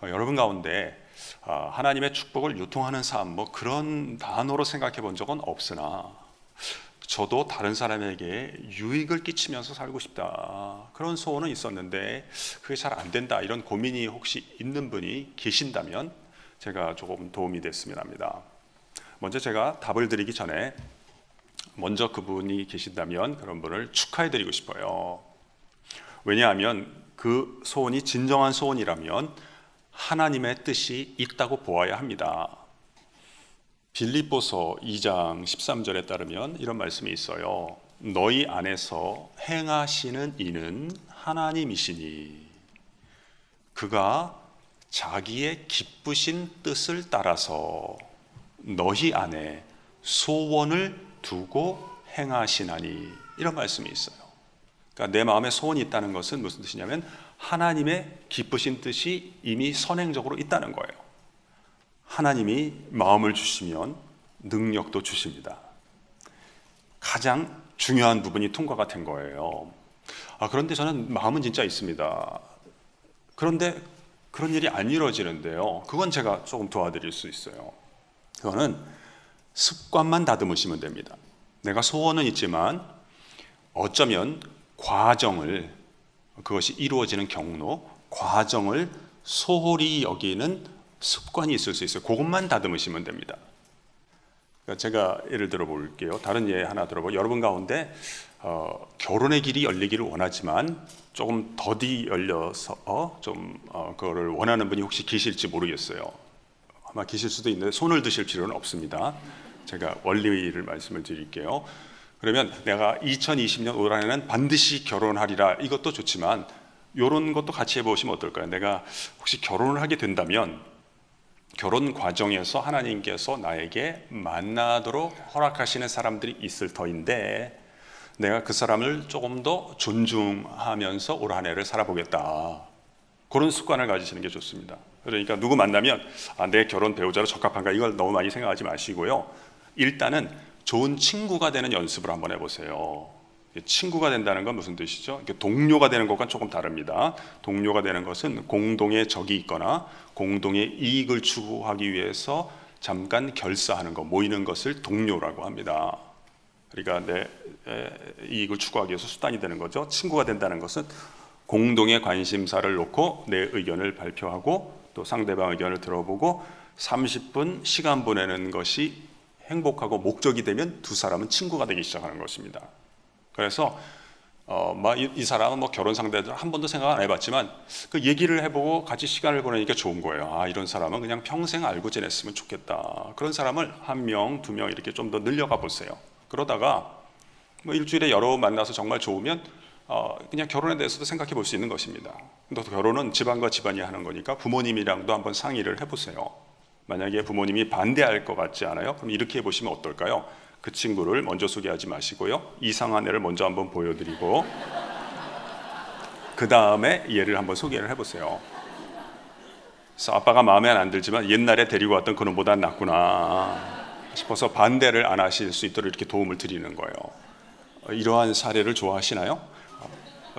여러분 가운데 하나님의 축복을 유통하는 삶, 뭐 그런 단어로 생각해 본 적은 없으나 저도 다른 사람에게 유익을 끼치면서 살고 싶다, 그런 소원은 있었는데 그게 잘 안 된다, 이런 고민이 혹시 있는 분이 계신다면 제가 조금 도움이 됐으면 합니다. 먼저 제가 답을 드리기 전에 먼저 그분이 계신다면 그런 분을 축하해 드리고 싶어요. 왜냐하면 그 소원이 진정한 소원이라면 하나님의 뜻이 있다고 보아야 합니다. 빌립보서 2장 13절에 따르면 이런 말씀이 있어요. 너희 안에서 행하시는 이는 하나님이시니 그가 자기의 기쁘신 뜻을 따라서 너희 안에 소원을 두고 행하시나니, 이런 말씀이 있어요. 그러니까 내 마음에 소원이 있다는 것은 무슨 뜻이냐면 하나님의 기쁘신 뜻이 이미 선행적으로 있다는 거예요. 하나님이 마음을 주시면 능력도 주십니다. 가장 중요한 부분이 통과가 된 거예요. 그런데 저는 마음은 진짜 있습니다. 그런데 그런 일이 안 이루어지는데요. 그건 제가 조금 도와드릴 수 있어요. 그거는 습관만 다듬으시면 됩니다. 내가 소원은 있지만 어쩌면 과정을, 그것이 이루어지는 경로, 과정을 소홀히 여기는 습관이 있을 수 있어요. 그것만 다듬으시면 됩니다. 그러니까 제가 예를 들어 볼게요. 다른 예 하나 들어보고, 여러분 가운데 결혼의 길이 열리기를 원하지만 조금 더디 열려서 그거를 원하는 분이 혹시 계실지 모르겠어요. 아마 계실 수도 있는데 손을 드실 필요는 없습니다. 제가 원리를 말씀을 드릴게요. 그러면 내가 2020년 올 한해는 반드시 결혼하리라, 이것도 좋지만 이런 것도 같이 해보시면 어떨까요? 내가 혹시 결혼을 하게 된다면 결혼 과정에서 하나님께서 나에게 만나도록 허락하시는 사람들이 있을 터인데 내가 그 사람을 조금 더 존중하면서 올 한 해를 살아보겠다, 그런 습관을 가지시는 게 좋습니다. 그러니까 누구 만나면 내 결혼 배우자로 적합한가, 이걸 너무 많이 생각하지 마시고요. 일단은 좋은 친구가 되는 연습을 한번 해보세요. 친구가 된다는 건 무슨 뜻이죠? 동료가 되는 것과는 조금 다릅니다. 동료가 되는 것은 공동의 적이 있거나 공동의 이익을 추구하기 위해서 잠깐 결사하는 것, 모이는 것을 동료라고 합니다. 그러니까 내 이익을 추구하기 위해서 수단이 되는 거죠. 친구가 된다는 것은 공동의 관심사를 놓고 내 의견을 발표하고 또 상대방 의견을 들어보고 30분 시간 보내는 것이 행복하고 목적이 되면 두 사람은 친구가 되기 시작하는 것입니다. 그래서 이 사람은 뭐 결혼 상대를 한 번도 생각 안 해봤지만 그 얘기를 해보고 같이 시간을 보내니까 좋은 거예요. 이런 사람은 그냥 평생 알고 지냈으면 좋겠다. 그런 사람을 1명, 2명 이렇게 좀 더 늘려가 보세요. 그러다가 뭐 일주일에 여러 번 만나서 정말 좋으면 그냥 결혼에 대해서도 생각해 볼 수 있는 것입니다. 또 결혼은 집안과 집안이 하는 거니까 부모님이랑도 한번 상의를 해보세요. 만약에 부모님이 반대할 것 같지 않아요? 그럼 이렇게 해보시면 어떨까요? 그 친구를 먼저 소개하지 마시고요, 이상한 애를 먼저 한번 보여드리고 그 다음에 얘를 한번 소개를 해보세요. 그래서 아빠가 마음에 안 들지만 옛날에 데리고 왔던 그놈보다 낫구나 싶어서 반대를 안 하실 수 있도록 이렇게 도움을 드리는 거예요. 이러한 사례를 좋아하시나요?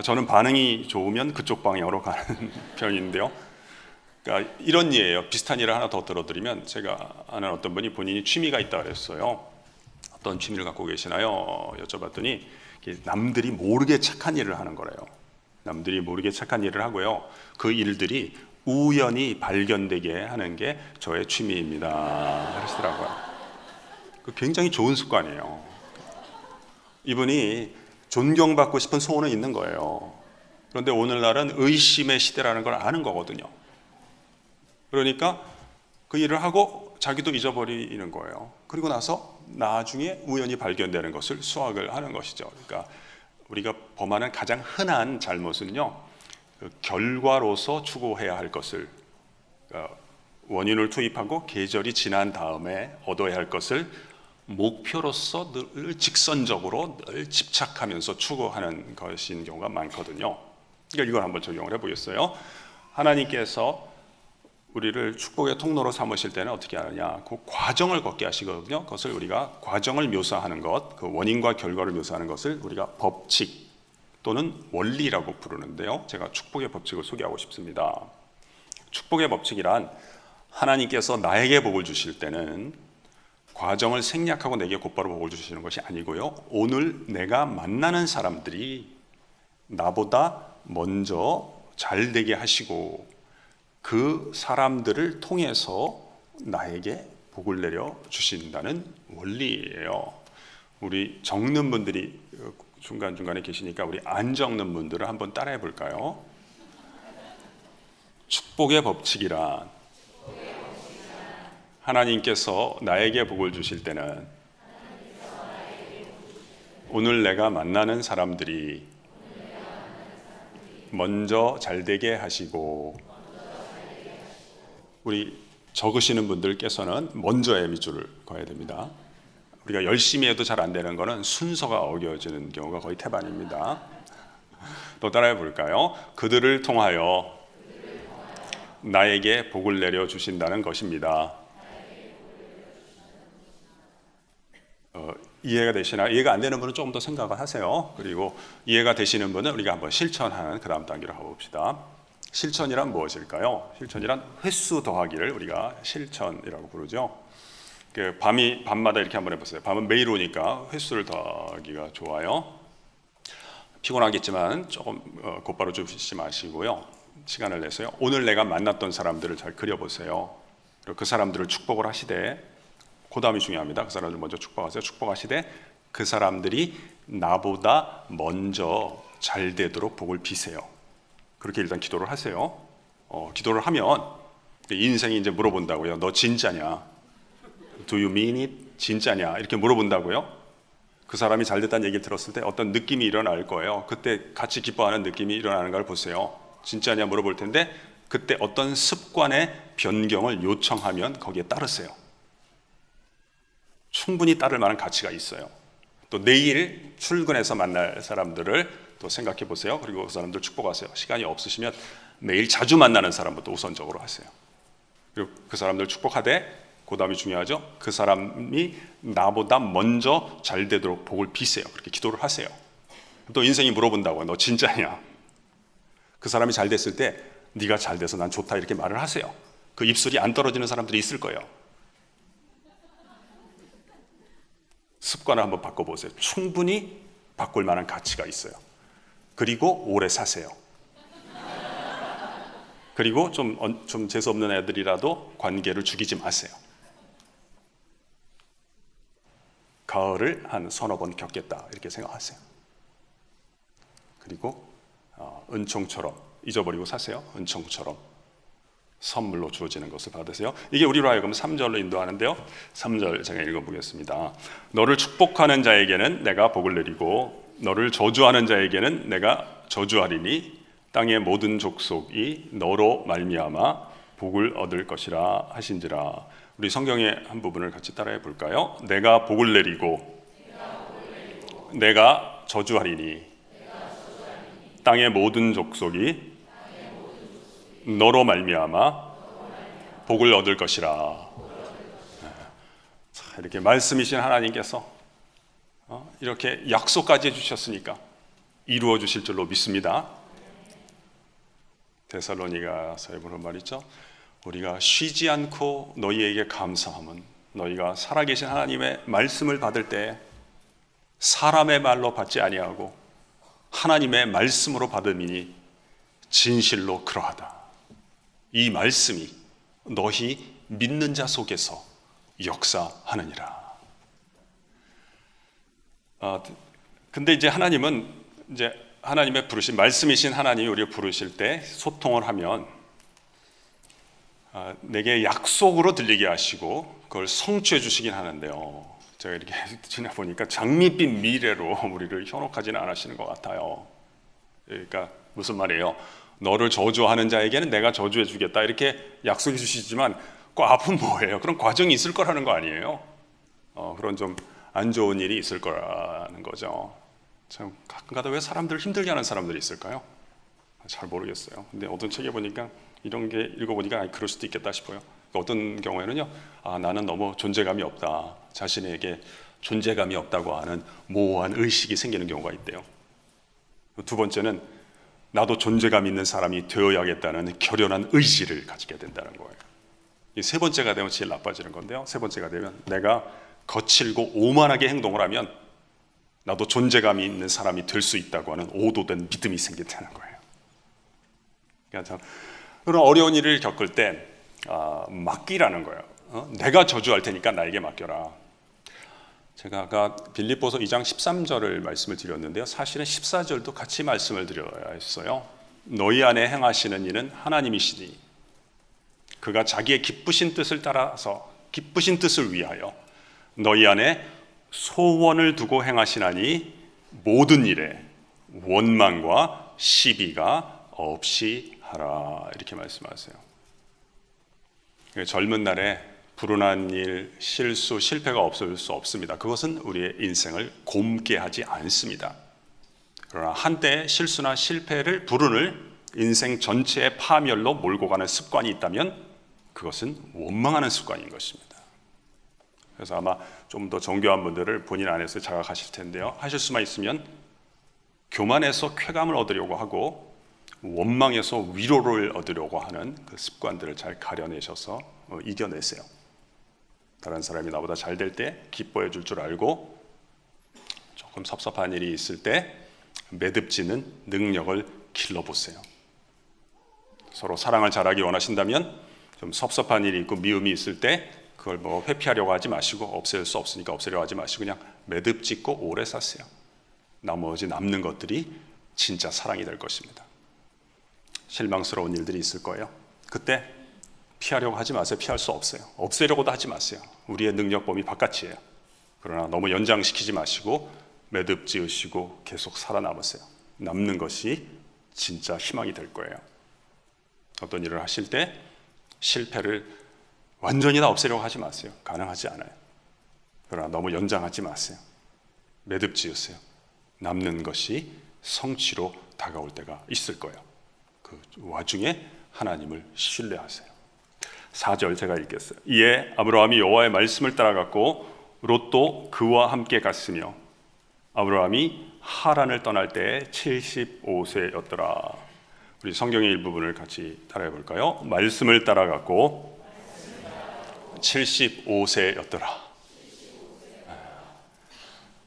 저는 반응이 좋으면 그쪽 방향으로 가는 편인데요. 그러니까 이런 예예요. 비슷한 예를 하나 더 들어드리면, 제가 아는 어떤 분이 본인이 취미가 있다 그랬어요. 어떤 취미를 갖고 계시나요? 여쭤봤더니 남들이 모르게 착한 일을 하는 거래요. 남들이 모르게 착한 일을 하고요. 그 일들이 우연히 발견되게 하는 게 저의 취미입니다 하시더라고요. 굉장히 좋은 습관이에요. 이분이 존경받고 싶은 소원은 있는 거예요. 그런데 오늘날은 의심의 시대라는 걸 아는 거거든요. 그러니까 그 일을 하고 자기도 잊어버리는 거예요. 그리고 나서 나중에 우연히 발견되는 것을 수확을 하는 것이죠. 그러니까 우리가 범하는 가장 흔한 잘못은요, 그 결과로서 추구해야 할 것을, 원인을 투입하고 계절이 지난 다음에 얻어야 할 것을 목표로서 늘 직선적으로 늘 집착하면서 추구하는 것인 경우가 많거든요. 그러니까 이걸 한번 적용을 해보겠어요. 하나님께서 우리를 축복의 통로로 삼으실 때는 어떻게 하느냐, 그 과정을 걷게 하시거든요. 그것을 우리가 과정을 묘사하는 것, 그 원인과 결과를 묘사하는 것을 우리가 법칙 또는 원리라고 부르는데요. 제가 축복의 법칙을 소개하고 싶습니다. 축복의 법칙이란, 하나님께서 나에게 복을 주실 때는 과정을 생략하고 내게 곧바로 복을 주시는 것이 아니고요, 오늘 내가 만나는 사람들이 나보다 먼저 잘 되게 하시고 그 사람들을 통해서 나에게 복을 내려 주신다는 원리예요. 우리 적는 분들이 중간중간에 계시니까 우리 안 적는 분들을 한번 따라해 볼까요? 축복의 법칙이란, 하나님께서 나에게 복을 주실 때는 오늘 내가 만나는 사람들이 먼저 잘 되게 하시고, 우리 적으시는 분들께서는 먼저의 밑줄을 그어야 됩니다. 우리가 열심히 해도 잘 안 되는 것은 순서가 어겨지는 경우가 거의 태반입니다. 또 따라해 볼까요? 그들을 통하여 나에게 복을 내려 주신다는 것입니다. 이해가 되시나요? 이해가 안 되는 분은 조금 더 생각을 하세요. 그리고 이해가 되시는 분은 우리가 한번 실천하는 그 다음 단계로 가봅시다. 실천이란 무엇일까요? 실천이란 횟수 더하기를 우리가 실천이라고 부르죠. 밤마다 이렇게 한번 해보세요. 밤은 매일 오니까 횟수를 더하기가 좋아요. 피곤하겠지만 조금 곧바로 주시지 마시고요. 시간을 내서요, 오늘 내가 만났던 사람들을 잘 그려보세요. 그리고 그 사람들을 축복을 하시되, 그 다음이 중요합니다. 그 사람들 먼저 축복하세요. 축복하시되 그 사람들이 나보다 먼저 잘 되도록 복을 비세요. 그렇게 일단 기도를 하세요. 기도를 하면 인생이 이제 물어본다고요. 너 진짜냐? Do you mean it? 진짜냐? 이렇게 물어본다고요. 그 사람이 잘 됐다는 얘기를 들었을 때 어떤 느낌이 일어날 거예요. 그때 같이 기뻐하는 느낌이 일어나는 걸 보세요. 진짜냐 물어볼 텐데, 그때 어떤 습관의 변경을 요청하면 거기에 따르세요. 충분히 따를 만한 가치가 있어요. 또 내일 출근해서 만날 사람들을 또 생각해 보세요. 그리고 그 사람들 축복하세요. 시간이 없으시면 매일 자주 만나는 사람부터 우선적으로 하세요. 그리고 그 사람들 축복하되, 그 다음이 중요하죠. 그 사람이 나보다 먼저 잘 되도록 복을 비세요. 그렇게 기도를 하세요. 또 인생이 물어본다고요. 너 진짜냐? 그 사람이 잘 됐을 때 네가 잘 돼서 난 좋다 이렇게 말을 하세요. 그 입술이 안 떨어지는 사람들이 있을 거예요. 습관을 한번 바꿔보세요. 충분히 바꿀 만한 가치가 있어요. 그리고 오래 사세요. 그리고 좀 재수없는 애들이라도 관계를 죽이지 마세요. 가을을 한 서너 번 겪겠다 이렇게 생각하세요. 그리고 은총처럼 잊어버리고 사세요. 은총처럼 선물로 주어지는 것을 받으세요. 이게 우리로 하여금 3절로 인도하는데요. 3절 제가 읽어보겠습니다. 너를 축복하는 자에게는 내가 복을 내리고 너를 저주하는 자에게는 내가 저주하리니 땅의 모든 족속이 너로 말미암아 복을 얻을 것이라 하신지라. 우리 성경의 한 부분을 같이 따라해 볼까요? 내가 복을 내리고 내가 저주하리니 땅의 모든 족속이 너로 말미암아 복을 얻을 것이라. 자, 이렇게 말씀이신 하나님께서 이렇게 약속까지 해주셨으니까 이루어 주실 줄로 믿습니다. 데살로니가서에 보는 말이죠. 우리가 쉬지 않고 너희에게 감사함은 너희가 살아계신 하나님의 말씀을 받을 때 사람의 말로 받지 아니하고 하나님의 말씀으로 받음이니 진실로 그러하다. 이 말씀이 너희 믿는 자 속에서 역사하느니라. 근데 이제 하나님은 이제 하나님의 부르신 말씀이신 하나님이 우리를 부르실 때 소통을 하면 내게 약속으로 들리게 하시고 그걸 성취해 주시긴 하는데요. 제가 이렇게 지나보니까 장밋빛 미래로 우리를 현혹하지는 않으시는 것 같아요. 그러니까 무슨 말이에요? 너를 저주하는 자에게는 내가 저주해 주겠다 이렇게 약속해 주시지만 그 앞은 뭐예요? 그런 과정이 있을 거라는 거 아니에요? 그런 좀 안 좋은 일이 있을 거라는 거죠. 참 가끔가다 왜 사람들을 힘들게 하는 사람들이 있을까요? 잘 모르겠어요. 근데 어떤 책에 보니까 이런 게 읽어보니까 그럴 수도 있겠다 싶어요. 어떤 경우에는요, 나는 너무 존재감이 없다, 자신에게 존재감이 없다고 하는 모호한 의식이 생기는 경우가 있대요. 두 번째는 나도 존재감 있는 사람이 되어야겠다는 결연한 의지를 가지게 된다는 거예요. 이 세 번째가 되면 제일 나빠지는 건데요. 세 번째가 되면 내가 거칠고 오만하게 행동을 하면 나도 존재감이 있는 사람이 될 수 있다고 하는 오도된 믿음이 생긴다는 거예요. 그러니까 그런 어려운 일을 겪을 때 맡기라는 거예요. 내가 저주할 테니까 나에게 맡겨라. 제가 아까 빌립보서 2장 13절을 말씀을 드렸는데요. 사실은 14절도 같이 말씀을 드려야 했어요. 너희 안에 행하시는 이는 하나님이시니 그가 자기의 기쁘신 뜻을 따라서 기쁘신 뜻을 위하여 너희 안에 소원을 두고 행하시나니 모든 일에 원망과 시비가 없이 하라 이렇게 말씀하세요. 젊은 날에 불운한 일, 실수, 실패가 없을 수 없습니다. 그것은 우리의 인생을 곪게 하지 않습니다. 그러나 한때 실수나 실패를 불운을 인생 전체의 파멸로 몰고 가는 습관이 있다면 그것은 원망하는 습관인 것입니다. 그래서 아마 좀 더 정교한 분들을 본인 안에서 자각하실 텐데요. 하실 수만 있으면 교만에서 쾌감을 얻으려고 하고 원망에서 위로를 얻으려고 하는 그 습관들을 잘 가려내셔서 이겨내세요. 다른 사람이 나보다 잘 될 때 기뻐해 줄 줄 알고 조금 섭섭한 일이 있을 때 매듭지는 능력을 길러보세요. 서로 사랑을 잘하기 원하신다면 좀 섭섭한 일이 있고 미움이 있을 때 그걸 뭐 회피하려고 하지 마시고 없앨 수 없으니까 없애려고 하지 마시고 그냥 매듭짓고 오래 사세요. 나머지 남는 것들이 진짜 사랑이 될 것입니다. 실망스러운 일들이 있을 거예요. 그때 피하려고 하지 마세요. 피할 수 없어요. 없애려고도 하지 마세요. 우리의 능력 범위 바깥이에요. 그러나 너무 연장시키지 마시고 매듭 지으시고 계속 살아남으세요. 남는 것이 진짜 희망이 될 거예요. 어떤 일을 하실 때 실패를 완전히 다 없애려고 하지 마세요. 가능하지 않아요. 그러나 너무 연장하지 마세요. 매듭 지으세요. 남는 것이 성취로 다가올 때가 있을 거예요. 그 와중에 하나님을 신뢰하세요. 4절 제가 읽겠어요. 이에 아브라함이 여호와의 말씀을 따라갔고 롯도 그와 함께 갔으며 아브라함이 하란을 떠날 때 75세였더라. 우리 성경의 일부분을 같이 따라해 볼까요? 말씀을 따라갔고 75세였더라.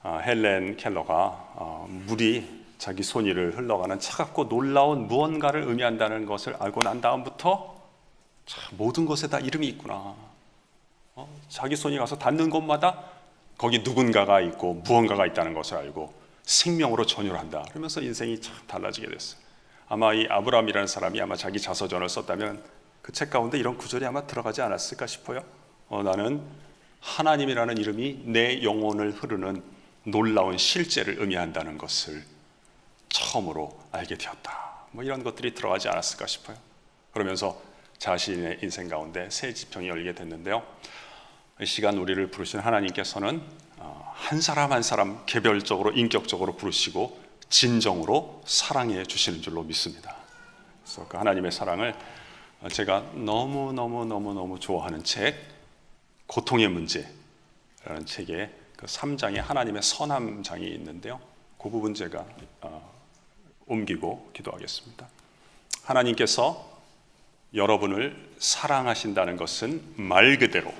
헬렌 켈러가 물이 자기 손 위를 흘러가는 차갑고 놀라운 무언가를 의미한다는 것을 알고 난 다음부터 모든 것에 다 이름이 있구나. 자기 손이 가서 닿는 곳마다 거기 누군가가 있고 무언가가 있다는 것을 알고 생명으로 전율한다. 그러면서 인생이 참 달라지게 됐어요. 아마 이 아브라함이라는 사람이 아마 자기 자서전을 썼다면 그 책 가운데 이런 구절이 아마 들어가지 않았을까 싶어요. 나는 하나님이라는 이름이 내 영혼을 흐르는 놀라운 실제를 의미한다는 것을 처음으로 알게 되었다. 뭐 이런 것들이 들어가지 않았을까 싶어요. 그러면서 자신의 인생 가운데 새 지평이 열리게 됐는데요. 이 시간 우리를 부르신 하나님께서는 한 사람 한 사람 개별적으로 인격적으로 부르시고 진정으로 사랑해 주시는 줄로 믿습니다. 그래서 그 하나님의 사랑을 제가 너무 좋아하는 책 고통의 문제라는 책에 그 3장에 하나님의 선함장이 있는데요. 그 부분 제가 옮기고 기도하겠습니다. 하나님께서 여러분을 사랑하신다는 것은 말 그대로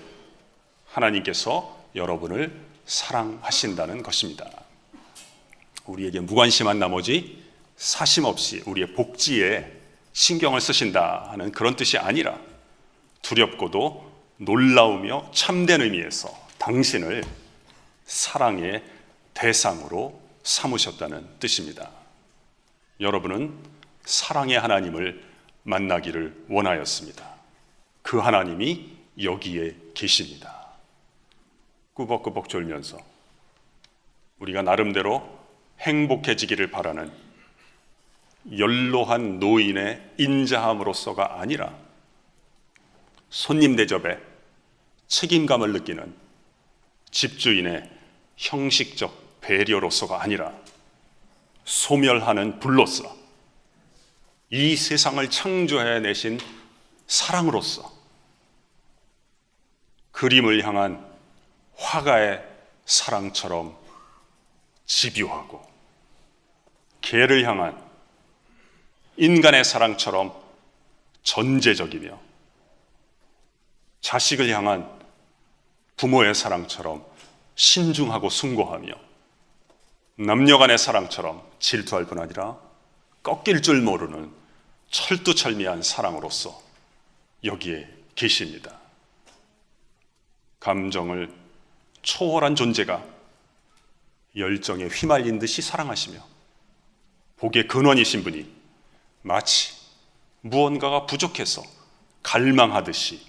하나님께서 여러분을 사랑하신다는 것입니다. 우리에게 무관심한 나머지 사심 없이 우리의 복지에 신경을 쓰신다 하는 그런 뜻이 아니라 두렵고도 놀라우며 참된 의미에서 당신을 사랑의 대상으로 삼으셨다는 뜻입니다. 여러분은 사랑의 하나님을 만나기를 원하였습니다. 그 하나님이 여기에 계십니다. 꾸벅꾸벅 졸면서 우리가 나름대로 행복해지기를 바라는 연로한 노인의 인자함으로서가 아니라 손님 대접에 책임감을 느끼는 집주인의 형식적 배려로서가 아니라 소멸하는 불로서 이 세상을 창조해내신 사랑으로서 그림을 향한 화가의 사랑처럼 집요하고 개를 향한 인간의 사랑처럼 전제적이며 자식을 향한 부모의 사랑처럼 신중하고 숭고하며 남녀간의 사랑처럼 질투할 뿐 아니라 꺾일 줄 모르는 철두철미한 사랑으로서 여기에 계십니다. 감정을 초월한 존재가 열정에 휘말린 듯이 사랑하시며 복의 근원이신 분이 마치 무언가가 부족해서 갈망하듯이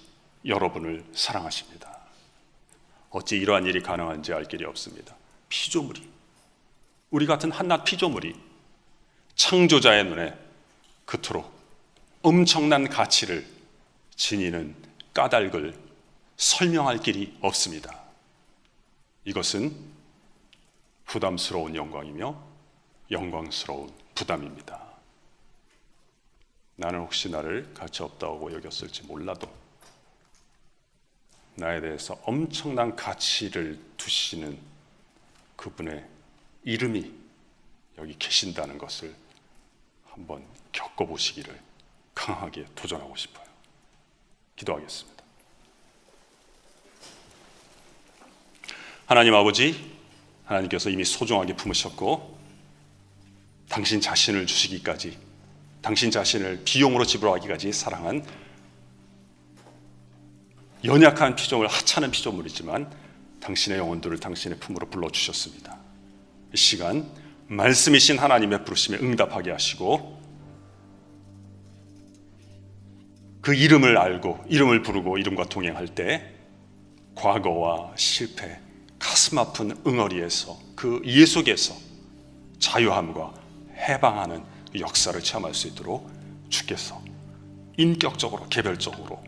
여러분을 사랑하십니다. 어찌 이러한 일이 가능한지 알 길이 없습니다. 피조물이, 우리 같은 한낱 피조물이 창조자의 눈에 그토록 엄청난 가치를 지니는 까닭을 설명할 길이 없습니다. 이것은 부담스러운 영광이며 영광스러운 부담입니다. 나는 혹시 나를 가치 없다고 여겼을지 몰라도 나에 대해서 엄청난 가치를 두시는 그분의 이름이 여기 계신다는 것을 한번 겪어보시기를 강하게 도전하고 싶어요. 기도하겠습니다. 하나님 아버지, 하나님께서 이미 소중하게 품으셨고 당신 자신을 주시기까지, 당신 자신을 비용으로 지불하기까지 사랑한 연약한 피조물, 하찮은 피조물이지만 당신의 영혼들을 당신의 품으로 불러주셨습니다. 이 시간 말씀이신 하나님의 부르심에 응답하게 하시고 그 이름을 알고 이름을 부르고 이름과 동행할 때 과거와 실패, 가슴 아픈 응어리에서 그 예속에서 자유함과 해방하는 역사를 체험할 수 있도록 주께서 인격적으로, 개별적으로,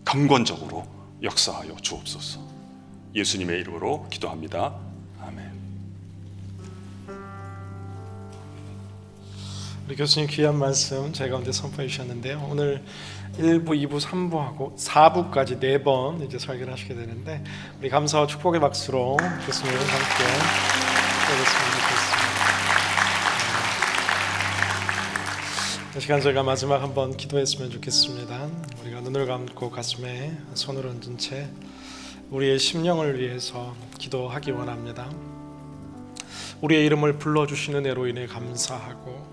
강권적으로 역사하여 주옵소서. 예수님의 이름으로 기도합니다. 아멘. 우리 교수님 귀한 말씀 저희 가운데 선포해 주셨는데요. 오늘 1부, 2부, 3부하고 4부까지 4번 이제 설교를 하시게 되는데 우리 감사와 축복의 박수로 교수님을 함께 해보겠습니다. 이 시간 저희가 마지막 한번 기도했으면 좋겠습니다. 우리가 눈을 감고 가슴에 손을 얹은 채 우리의 심령을 위해서 기도하기 원합니다. 우리의 이름을 불러주시는 은혜로 인해 감사하고,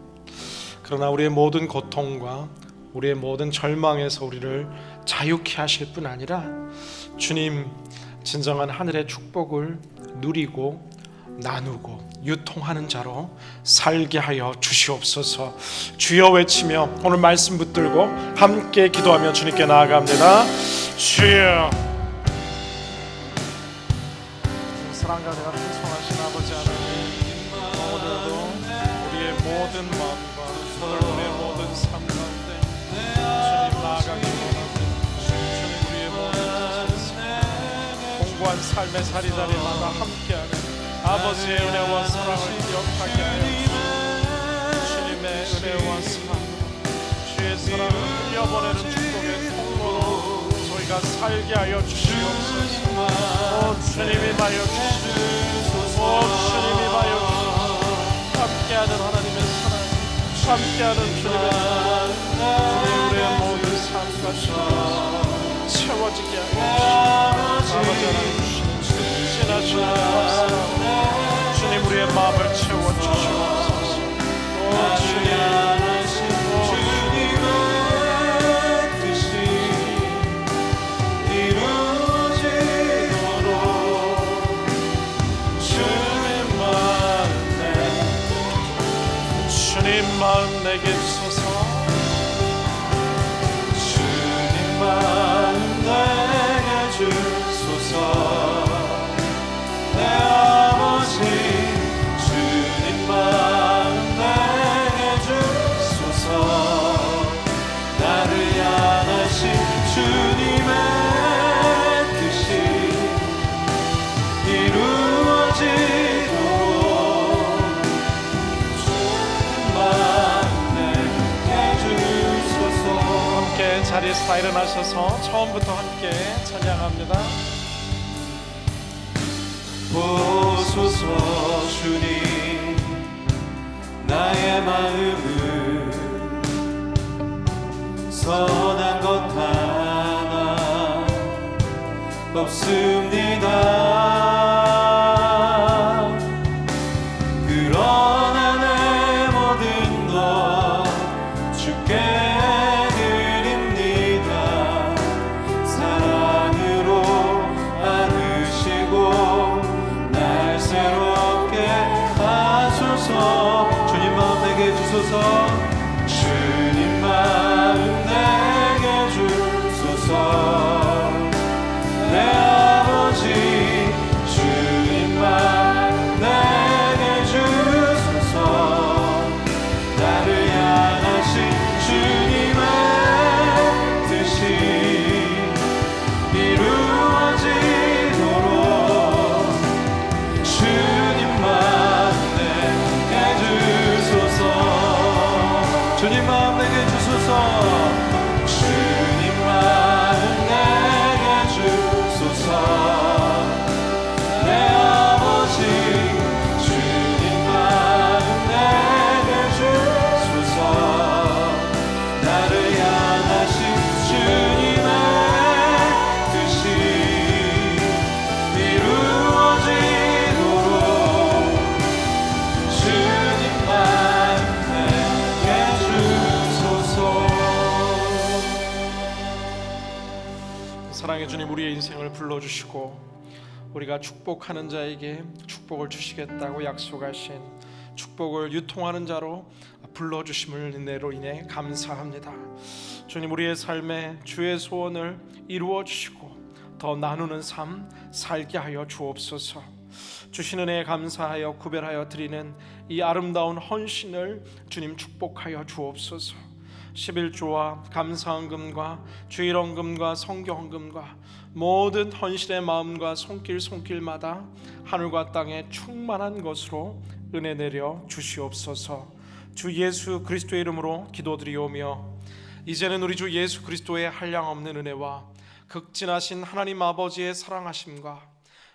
그러나 우리의 모든 고통과 우리의 모든 절망에서 우리를 자유케 하실 뿐 아니라 주님 진정한 하늘의 축복을 누리고 나누고 유통하는 자로 살게 하여 주시옵소서. 주여 외치며 오늘 말씀 붙들고 함께 기도하며 주님께 나아갑니다. 주여. 사랑과 내가 풍성하신 아버지 하나님, 오늘도 우리의 모든 마음과 오늘 우리의 모든 삶 가운데 주님 나아가기 원합니다. 주님 우리의 모든 삶, 공고한 삶의 자리자리마다 함께하는 아버지의 은혜와 사랑을 기억하게 하여 주님의 은혜와 사랑, 주의 사랑을 흘려보내는 축복의 통로로 저희가 우리가 살게 하여 주시옵소서. 오 주님이 봐여 주시옵소서. 오 주님이 봐여 주시옵소서. 함께하는 하나님의 사랑, 함께하는 주님의 사랑, 주님 우리의 모든 삶과 주님 채워지게 하여 주시옵소서. 아버지 하나님 지나치는 감사합니다. 주님 우리의 마음을 채워주시옵소서. 오 주님 주님 마음 내게 주소서. 주님 마음 내게 주소서. 내 아버지 주님 마음 내게 주소서. 나를 향하신 주님의 뜻이 이루어지도록 주님 마음 내게 주소서. 함께 자리에서 일어나셔서 처음부터 함께 찬양합니다. 보소서 주님 나의 마음을 선한 것 하나 없습니다. 그러나 내 모든 것 주께 드립니다. 사랑으로 안으시고 날 새롭게 하소서. 주님 마음 내게 주소서. 주님 마음 내게 주소서. 내 아버지 주님 마음 내게 주소서. 나를 향하신 주님의 뜻이 이루어지도록 주님 마음 내게 주소서. 주님 마음 내게 주소서. 주님 마음 내게 주소서. 내 아버지 주님 마음 내게 주소서. 나를 향하신 주님의 뜻이 이루어지도록 주님 마음 내게 주소서. 사랑의 주님 우리의 인생을 불러주시고 우리가 축복하는 자에게 축복을 주시겠다고 약속하신 축복을 유통하는 자로 불러주심을 은혜로 인해 감사합니다. 주님 우리의 삶에 주의 소원을 이루어 주시고 더 나누는 삶 살게 하여 주옵소서. 주신 은혜에 감사하여 구별하여 드리는 이 아름다운 헌신을 주님 축복하여 주옵소서. 11조와 감사헌금과 주일헌금과 성교헌금과 모든 헌신의 마음과 손길마다 하늘과 땅에 충만한 것으로 은혜 내려 주시옵소서. 주 예수 그리스도의 이름으로 기도드리오며 이제는 우리 주 예수 그리스도의 한량없는 은혜와 극진하신 하나님 아버지의 사랑하심과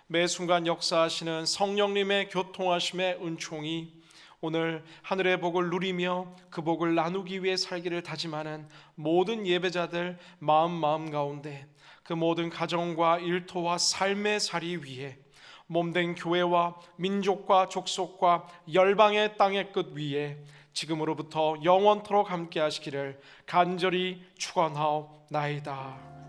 매 순간 역사하시는 성령님의 교통하심의 은총이 오늘 하늘의 복을 누리며 그 복을 나누기 위해 살기를 다짐하는 모든 예배자들 마음 가운데 그 모든 가정과 일터와 삶의 살이 위에 몸된 교회와 민족과 족속과 열방의 땅의 끝 위에 지금으로부터 영원토록 함께 하시기를 간절히 축원하옵나이다.